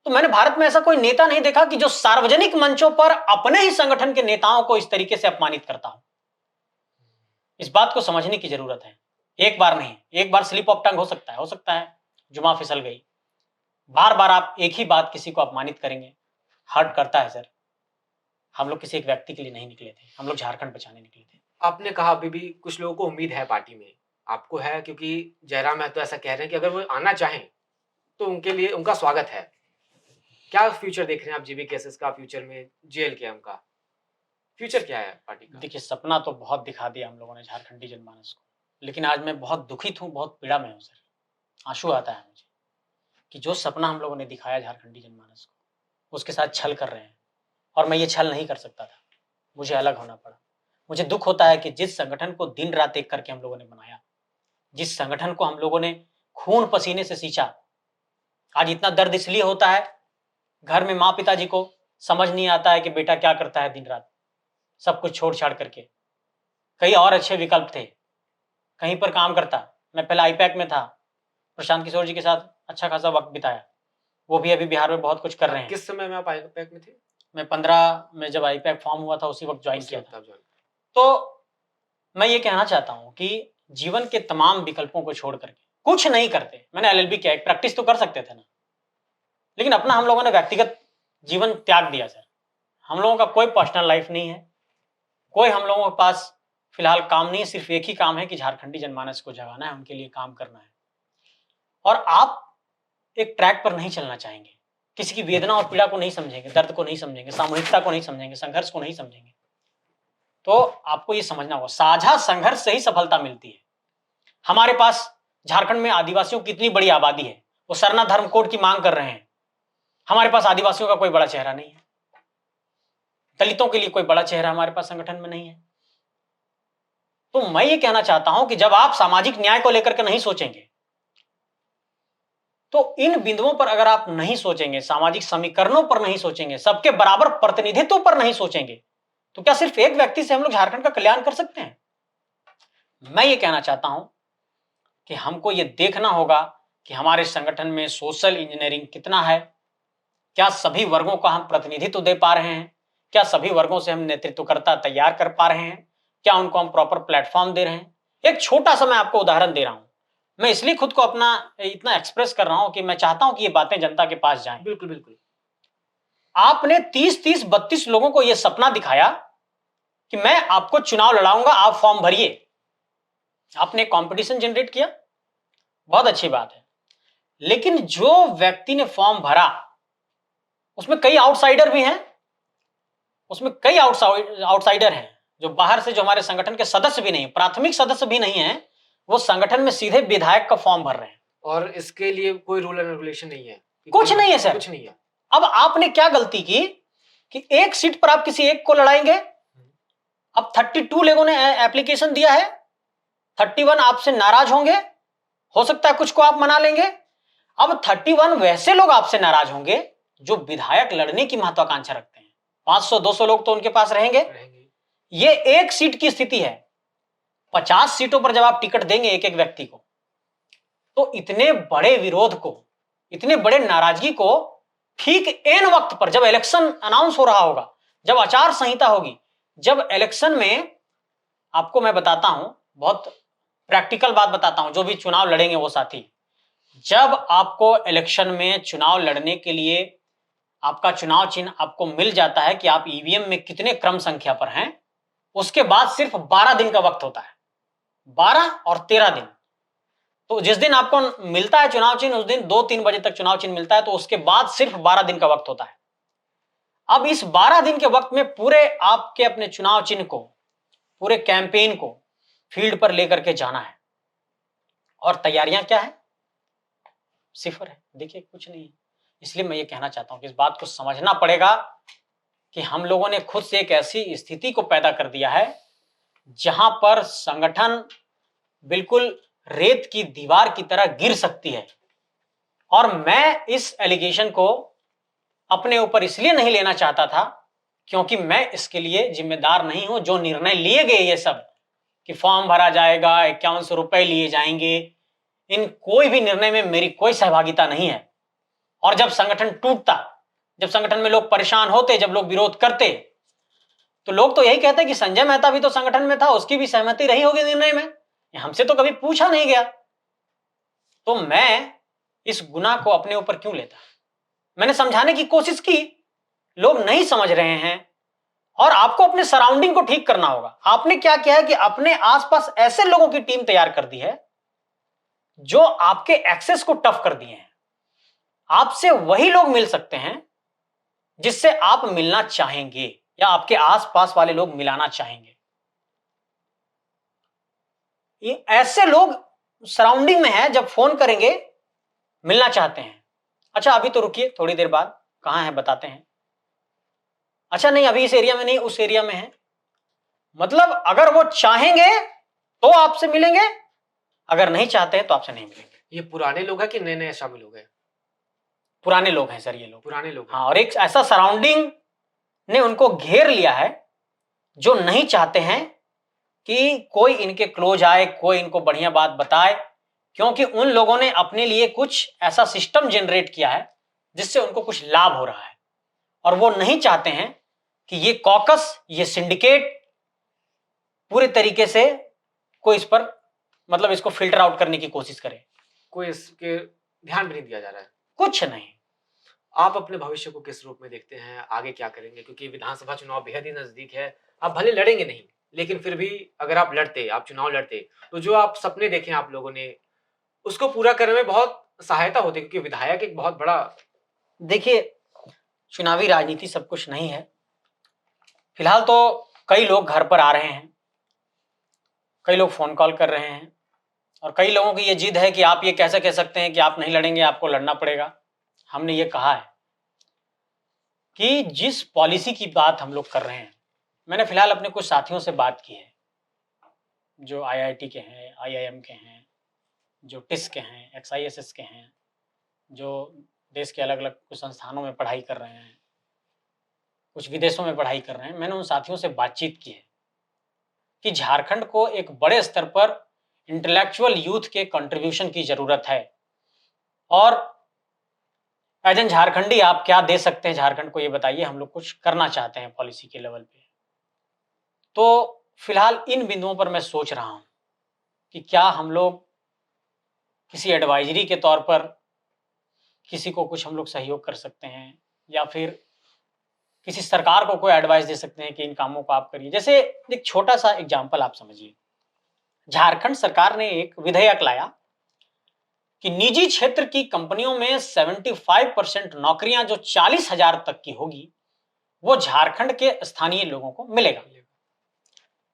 तो मैंने भारत में ऐसा कोई नेता नहीं देखा कि जो सार्वजनिक मंचों पर अपने ही संगठन के नेताओं को इस तरीके से अपमानित करता हो। इस बात को समझने की जरूरत है। एक बार नहीं, एक बार स्लिप ऑफ टंग हो सकता है जुमा फिसल गई। बार बार आप एक ही बात किसी को अपमानित करेंगे, हर्ट करता है सर। हम लोग किसी एक व्यक्ति के लिए नहीं निकले थे, हम लोग झारखंड बचाने निकले थे। आपने कहा अभी भी कुछ लोगों को उम्मीद है पार्टी में, आपको है, क्योंकि जयराम महतो ऐसा कह रहे हैं कि अगर वो आना चाहें तो उनके लिए उनका स्वागत है। क्या फ्यूचर देख रहे हैं आप जीबी केसेस का, फ्यूचर में जेएलकेएम का फ्यूचर क्या है पार्टी का? देखिए, सपना तो बहुत दिखा दिया हम लोगों ने झारखंडी जनमानस को, लेकिन आज मैं बहुत दुखित हूँ, बहुत पीड़ा में हूँ सर। आंसू आता है मुझे कि जो सपना हम लोगों ने दिखाया झारखंडी जनमानस को, उसके साथ छल कर रहे हैं, और मैं ये छल नहीं कर सकता था, मुझे अलग होना पड़ा। मुझे दुख होता है कि जिस संगठन को दिन रात एक करके हम लोगों ने बनाया, जिस संगठन को हम लोगों ने खून पसीने से सींचा, आज इतना दर्द इसलिए होता है, घर में माँ पिताजी को समझ नहीं आता है कि बेटा क्या करता है दिन रात, सब कुछ छोड़ छाड़ करके। कई और अच्छे विकल्प थे, कहीं पर काम करता। मैं पहले आईपैक में था, प्रशांत किशोर जी के साथ अच्छा खासा वक्त बिताया, वो भी अभी बिहार में बहुत कुछ कर रहे हैं। किस समय में आप आईपैक में थे? मैं 15 में जब आईपैक फॉर्म हुआ था उसी वक्त ज्वाइन किया था। join। तो मैं ये कहना चाहता हूँ कि जीवन के तमाम विकल्पों को छोड़ करके कुछ नहीं करते। मैंने एलएलबी किया, एक प्रैक्टिस तो कर सकते थे ना, लेकिन अपना हम लोगों ने व्यक्तिगत जीवन त्याग दिया सर। हम लोगों का कोई पर्सनल लाइफ नहीं है, कोई हम लोगों के पास फिलहाल काम नहीं है, सिर्फ एक ही काम है कि झारखंडी जनमानस को जगाना है, उनके लिए काम करना है। और आप एक ट्रैक पर नहीं चलना चाहेंगे, किसी की वेदना और पीड़ा को नहीं समझेंगे, दर्द को नहीं समझेंगे, सामूहिकता को नहीं समझेंगे, संघर्ष को नहीं समझेंगे, तो आपको ये समझना होगा साझा संघर्ष से ही सफलता मिलती है। हमारे पास झारखंड में आदिवासियों की इतनी बड़ी आबादी है, वो सरना धर्म कोड की मांग कर रहे हैं, हमारे पास आदिवासियों का कोई बड़ा चेहरा नहीं है, दलितों के लिए कोई बड़ा चेहरा हमारे पास संगठन में नहीं है। तो मैं ये कहना चाहता हूं कि जब आप सामाजिक न्याय को लेकर के नहीं सोचेंगे, तो इन बिंदुओं पर अगर आप नहीं सोचेंगे, सामाजिक समीकरणों पर नहीं सोचेंगे, सबके बराबर प्रतिनिधित्व पर नहीं सोचेंगे, तो क्या सिर्फ एक व्यक्ति से हम लोग झारखंड का कल्याण कर सकते हैं? मैं ये कहना चाहता हूं कि हमको ये देखना होगा कि हमारे संगठन में सोशल इंजीनियरिंग कितना है, क्या सभी वर्गों का हम प्रतिनिधित्व दे पा रहे हैं, क्या सभी वर्गों से हम नेतृत्वकर्ता तैयार कर पा रहे हैं, क्या उनको हम प्रॉपर प्लेटफॉर्म दे रहे हैं। एक छोटा सा मैं आपको उदाहरण दे रहा हूं, मैं इसलिए खुद को अपना इतना एक्सप्रेस कर रहा हूं कि मैं चाहता हूं कि ये बातें जनता के पास जाएं। बिल्कुल बिल्कुल। आपने 30-30, 32 लोगों को यह सपना दिखाया कि मैं आपको चुनाव लड़ाऊंगा, आप फॉर्म भरिए। आपने कंपटीशन जनरेट किया, बहुत अच्छी बात है, लेकिन जो व्यक्ति ने फॉर्म भरा उसमें कई आउटसाइडर भी हैं, उसमें कई आउटसाइडर हैं जो बाहर से, जो हमारे संगठन के सदस्य भी नहीं, प्राथमिक सदस्य भी नहीं है, वो संगठन में सीधे विधायक का फॉर्म भर रहे हैं। और इसके लिए कोई रूल एंड रेगुलेशन नहीं है? कुछ नहीं है सर, कुछ नहीं है। अब आपने क्या गलती की कि एक सीट पर आप किसी एक को लड़ाएंगे। अब 32 लोगों ने एप्लीकेशन दिया है, 31 आपसे नाराज होंगे, हो सकता है कुछ को आप मना लेंगे। अब 31 वैसे लोग आपसे नाराज होंगे जो विधायक लड़ने की महत्वाकांक्षा रखते हैं। 500-200 लोग तो उनके पास रहेंगे। ये एक सीट की स्थिति है, 50 सीटों पर जब आप टिकट देंगे एक एक व्यक्ति को, तो इतने बड़े विरोध को, इतने बड़े नाराजगी को ठीक एन वक्त पर, जब इलेक्शन अनाउंस हो रहा होगा, जब आचार संहिता होगी, जब इलेक्शन में, आपको मैं बताता हूं, बहुत प्रैक्टिकल बात बताता हूं, जो भी चुनाव लड़ेंगे वो साथी, जब आपको इलेक्शन में चुनाव लड़ने के लिए आपका चुनाव चिन्ह आपको मिल जाता है कि आप ईवीएम में कितने क्रम संख्या पर हैं, उसके बाद सिर्फ 12 दिन का वक्त होता है, 12 और 13 दिन। तो जिस दिन आपको मिलता है चुनाव चिन्ह, उस दिन 2-3 बजे तक चुनाव चिन्ह मिलता है, तो उसके बाद सिर्फ 12 दिन का वक्त होता है। अब इस 12 दिन के वक्त में पूरे आपके अपने चुनाव चिन्ह को, पूरे कैंपेन को फील्ड पर लेकर के जाना है, और तैयारियां क्या है? सिफर है, देखिए कुछ नहीं है। इसलिए मैं ये कहना चाहता हूं कि इस बात को समझना पड़ेगा कि हम लोगों ने खुद से एक ऐसी स्थिति को पैदा कर दिया है जहां पर संगठन बिल्कुल रेत की दीवार की तरह गिर सकती है। और मैं इस एलिगेशन को अपने ऊपर इसलिए नहीं लेना चाहता था क्योंकि मैं इसके लिए जिम्मेदार नहीं हूं। जो निर्णय लिए गए ये सब, कि फॉर्म भरा जाएगा, 5100 रुपए लिए जाएंगे, इन कोई भी निर्णय में मेरी कोई सहभागिता नहीं है। और जब संगठन टूटता, जब संगठन में लोग परेशान होते, जब लोग विरोध करते, तो लोग तो यही कहते कि संजय मेहता भी तो संगठन में था, उसकी भी सहमति रही होगी निर्णय में, हमसे तो कभी पूछा नहीं गया। तो मैं इस गुनाह को अपने ऊपर क्यों लेता? मैंने समझाने की कोशिश की, लोग नहीं समझ रहे हैं। और आपको अपने सराउंडिंग को ठीक करना होगा। आपने क्या किया है कि अपने आसपास ऐसे लोगों की टीम तैयार कर दी है जो आपके एक्सेस को टफ कर दिए हैं। आपसे वही लोग मिल सकते हैं जिससे आप मिलना चाहेंगे, या आपके आसपास वाले लोग मिलाना चाहेंगे। ये ऐसे लोग सराउंडिंग में हैं, जब फोन करेंगे मिलना चाहते हैं। अच्छा अभी तो रुकिए, थोड़ी देर बाद कहां है बताते हैं। अच्छा नहीं, अभी इस एरिया में नहीं, उस एरिया में है। मतलब अगर वो चाहेंगे तो आपसे मिलेंगे, अगर नहीं चाहते हैं तो आपसे नहीं मिलेंगे। ये पुराने लोग हैं कि नए नए शामिल हो गए? पुराने लोग हैं सर, ये लोग पुराने लोग हैं। हाँ, और एक ऐसा सराउंडिंग ने उनको घेर लिया है जो नहीं चाहते हैं कि कोई इनके क्लोज आए, कोई इनको बढ़िया बात बताए, क्योंकि उन लोगों ने अपने लिए कुछ ऐसा सिस्टम जनरेट किया है जिससे उनको कुछ लाभ हो रहा है। और वो नहीं चाहते हैं कि ये कॉकस, ये सिंडिकेट पूरे तरीके से कोई इस पर, मतलब इसको फिल्टर आउट करने की कोशिश करे। कोई इसके ध्यान भी नहीं दिया जा रहा है। कुछ नहीं। आप अपने भविष्य को किस रूप में देखते हैं? आगे क्या करेंगे? क्योंकि विधानसभा चुनाव बेहद ही नजदीक है। आप भले लड़ेंगे नहीं, लेकिन फिर भी अगर आप लड़ते, आप चुनाव लड़ते, तो जो आप सपने देखे आप लोगों ने, उसको पूरा करने में बहुत सहायता होती, क्योंकि विधायक एक बहुत बड़ा। देखिए, चुनावी राजनीति सब कुछ नहीं है। फिलहाल तो कई लोग घर पर आ रहे हैं, कई लोग फोन कॉल कर रहे हैं, और कई लोगों की ये जिद है कि आप ये कैसे कह सकते हैं कि आप नहीं लड़ेंगे, आपको लड़ना पड़ेगा। हमने ये कहा है कि जिस पॉलिसी की बात हम लोग कर रहे हैं, मैंने फिलहाल अपने कुछ साथियों से बात की है जो आईआईटी के हैं, आईआईएम के हैं, जो टिस के हैं, एक्सआईएसएस के हैं, जो देश के अलग अलग कुछ संस्थानों में पढ़ाई कर रहे हैं, कुछ विदेशों में पढ़ाई कर रहे हैं। मैंने उन साथियों से बातचीत की है कि झारखंड को एक बड़े स्तर पर इंटेलेक्चुअल यूथ के कंट्रीब्यूशन की जरूरत है। और एज एन झारखंडी आप क्या दे सकते हैं झारखंड को, ये बताइए। हम लोग कुछ करना चाहते हैं पॉलिसी के लेवल पे। तो फिलहाल इन बिंदुओं पर मैं सोच रहा हूं कि क्या हम लोग किसी एडवाइजरी के तौर पर किसी को कुछ हम लोग सहयोग कर सकते हैं, या फिर किसी सरकार को कोई एडवाइस दे सकते हैं कि इन कामों को आप करिए। जैसे एक छोटा सा एग्जांपल आप समझिए, झारखंड सरकार ने एक विधेयक लाया कि निजी क्षेत्र की कंपनियों में 75% नौकरियां जो 40,000 तक की होगी, वो झारखंड के स्थानीय लोगों को मिलेगा।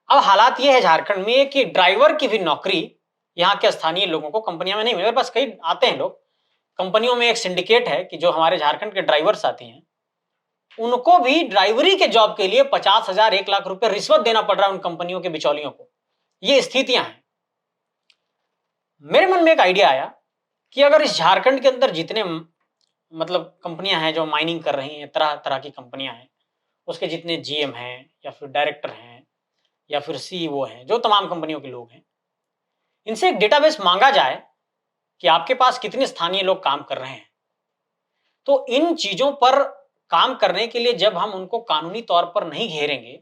अब हालात ये है झारखंड में कि ड्राइवर की भी नौकरी यहाँ के स्थानीय लोगों को कंपनियों में नहीं मिलेगा। बस कई आते हैं लोग, कंपनियों में एक सिंडिकेट है कि जो हमारे झारखंड के ड्राइवर साथी हैं, उनको भी ड्राइवरी के जॉब के लिए 50,000, 1 लाख रुपए रिश्वत देना पड़ रहा है उन कंपनियों के बिचौलियों को। ये स्थितियां हैं। मेरे मन में एक आइडिया आया कि अगर इस झारखंड के अंदर जितने मतलब कंपनियां हैं जो माइनिंग कर रही हैं, तरह तरह की कंपनियां हैं, उसके जितने जीएम हैं या फिर डायरेक्टर हैं या फिर सीईओ हैं, जो तमाम कंपनियों के लोग हैं, इनसे एक डेटाबेस मांगा जाए कि आपके पास कितने स्थानीय लोग काम कर रहे हैं। तो इन चीजों पर काम करने के लिए जब हम उनको कानूनी तौर पर नहीं घेरेंगे,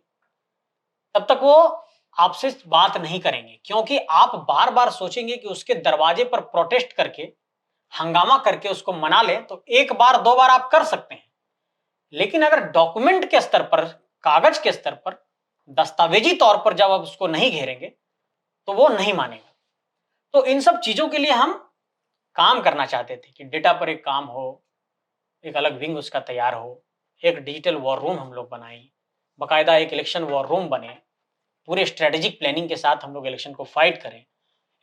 तब तक वो आपसे बात नहीं करेंगे, क्योंकि आप बार-बार सोचेंगे कि उसके दरवाजे पर प्रोटेस्ट करके, हंगामा करके उसको मना लें, तो एक बार, 2 बार आप कर सकते हैं। लेकिन अगर डॉक्यूमेंट के स्तर पर, कागज के स्तर पर, दस्तावेजी तौर पर जब आप उसको नहीं घेरेंगे, तो वो नहीं मानेगा। तो इन सब चीजों के लिए हम काम करना चाहते थे कि डेटा पर एक काम हो, एक अलग विंग उसका तैयार हो, एक डिजिटल वॉर रूम हम लोग बनाएं, बाकायदा एक इलेक्शन वॉर रूम बने, पूरे स्ट्रेटेजिक प्लानिंग के साथ हम लोग इलेक्शन को फाइट करें,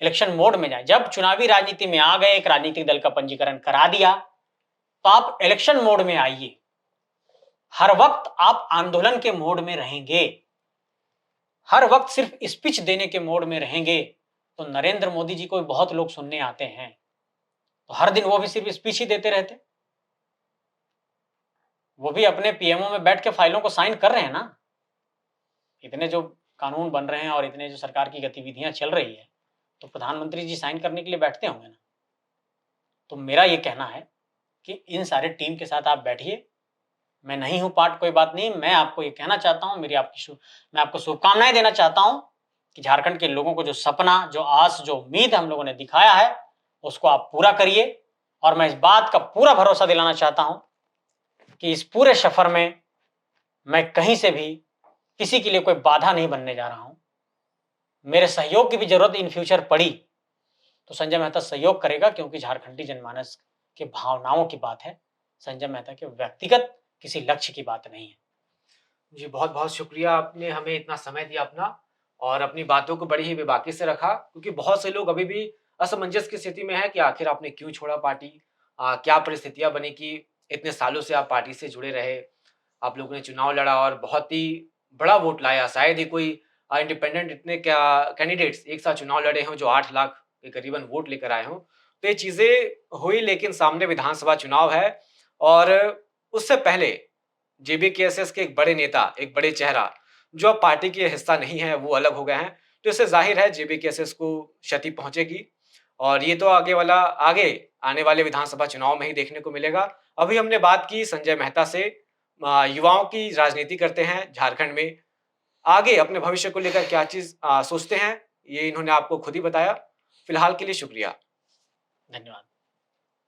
इलेक्शन मोड में जाएं। जब चुनावी राजनीति में आ गए, एक राजनीतिक दल का पंजीकरण करा दिया, तो आप इलेक्शन मोड में आइए। हर वक्त आप आंदोलन के मोड में रहेंगे, हर वक्त सिर्फ स्पीच देने के मोड में रहेंगे, तो नरेंद्र मोदी जी को बहुत लोग सुनने आते हैं, तो हर दिन वो भी सिर्फ स्पीच ही देते रहते। वो भी अपने पीएमओ में बैठ के फाइलों को साइन कर रहे हैं ना। इतने जो कानून बन रहे हैं और इतने जो सरकार की गतिविधियां चल रही है, तो प्रधानमंत्री जी साइन करने के लिए बैठते होंगे ना। तो मेरा ये कहना है कि इन सारे टीम के साथ आप बैठिए। मैं नहीं हूं पार्ट, कोई बात नहीं। मैं आपको ये कहना चाहता हूं, मैं आपको शुभकामनाएं देना चाहता हूं कि झारखंड के लोगों को जो सपना, जो आस, जो उम्मीद हम लोगों ने दिखाया है, उसको आप पूरा करिए। और मैं इस बात का पूरा भरोसा दिलाना चाहता हूं कि इस पूरे सफर में मैं कहीं से भी किसी के लिए कोई बाधा नहीं बनने जा रहा हूं। मेरे सहयोग की भी जरूरत इन फ्यूचर पड़ी तो संजय मेहता सहयोग करेगा, क्योंकि झारखंडी जनमानस के भावनाओं की बात है, संजय मेहता के व्यक्तिगत किसी लक्ष्य की बात नहीं है। जी, बहुत-बहुत शुक्रिया, आपने हमें इतना समय दिया अपना और अपनी बातों को बड़ी ही बेबाकी से रखा, क्योंकि बहुत से लोग अभी भी असमंजस की स्थिति में हैं कि आखिर आपने क्यों छोड़ा पार्टी? क्या परिस्थितियाँ बनी कि इतने सालों से आप पार्टी से जुड़े रहे? आप लोगों ने चुनाव लड़ा और बहुत ही बड़ा वोट लाया, शायद ही कोई इंडिपेंडेंट इतने क्या कैंडिडेट्स एक साथ चुनाव लड़े हों जो 8 लाख के करीबन वोट लेकर आए हों। तो ये चीज़ें हुई, लेकिन सामने विधानसभा चुनाव है और उससे पहले जेबीकेएसएस के एक बड़े नेता, एक बड़े चेहरा जो अब पार्टी के हिस्सा नहीं है, वो अलग हो गए हैं। तो इससे ज़ाहिर है जेबीकेएसएस को क्षति पहुँचेगी और ये तो आगे आने वाले विधानसभा चुनाव में ही देखने को मिलेगा। अभी हमने बात की संजय मेहता से, युवाओं की राजनीति करते हैं झारखंड में। आगे अपने भविष्य को लेकर क्या चीज़ सोचते हैं, ये इन्होंने आपको खुद ही बताया। फिलहाल के लिए शुक्रिया। धन्यवाद।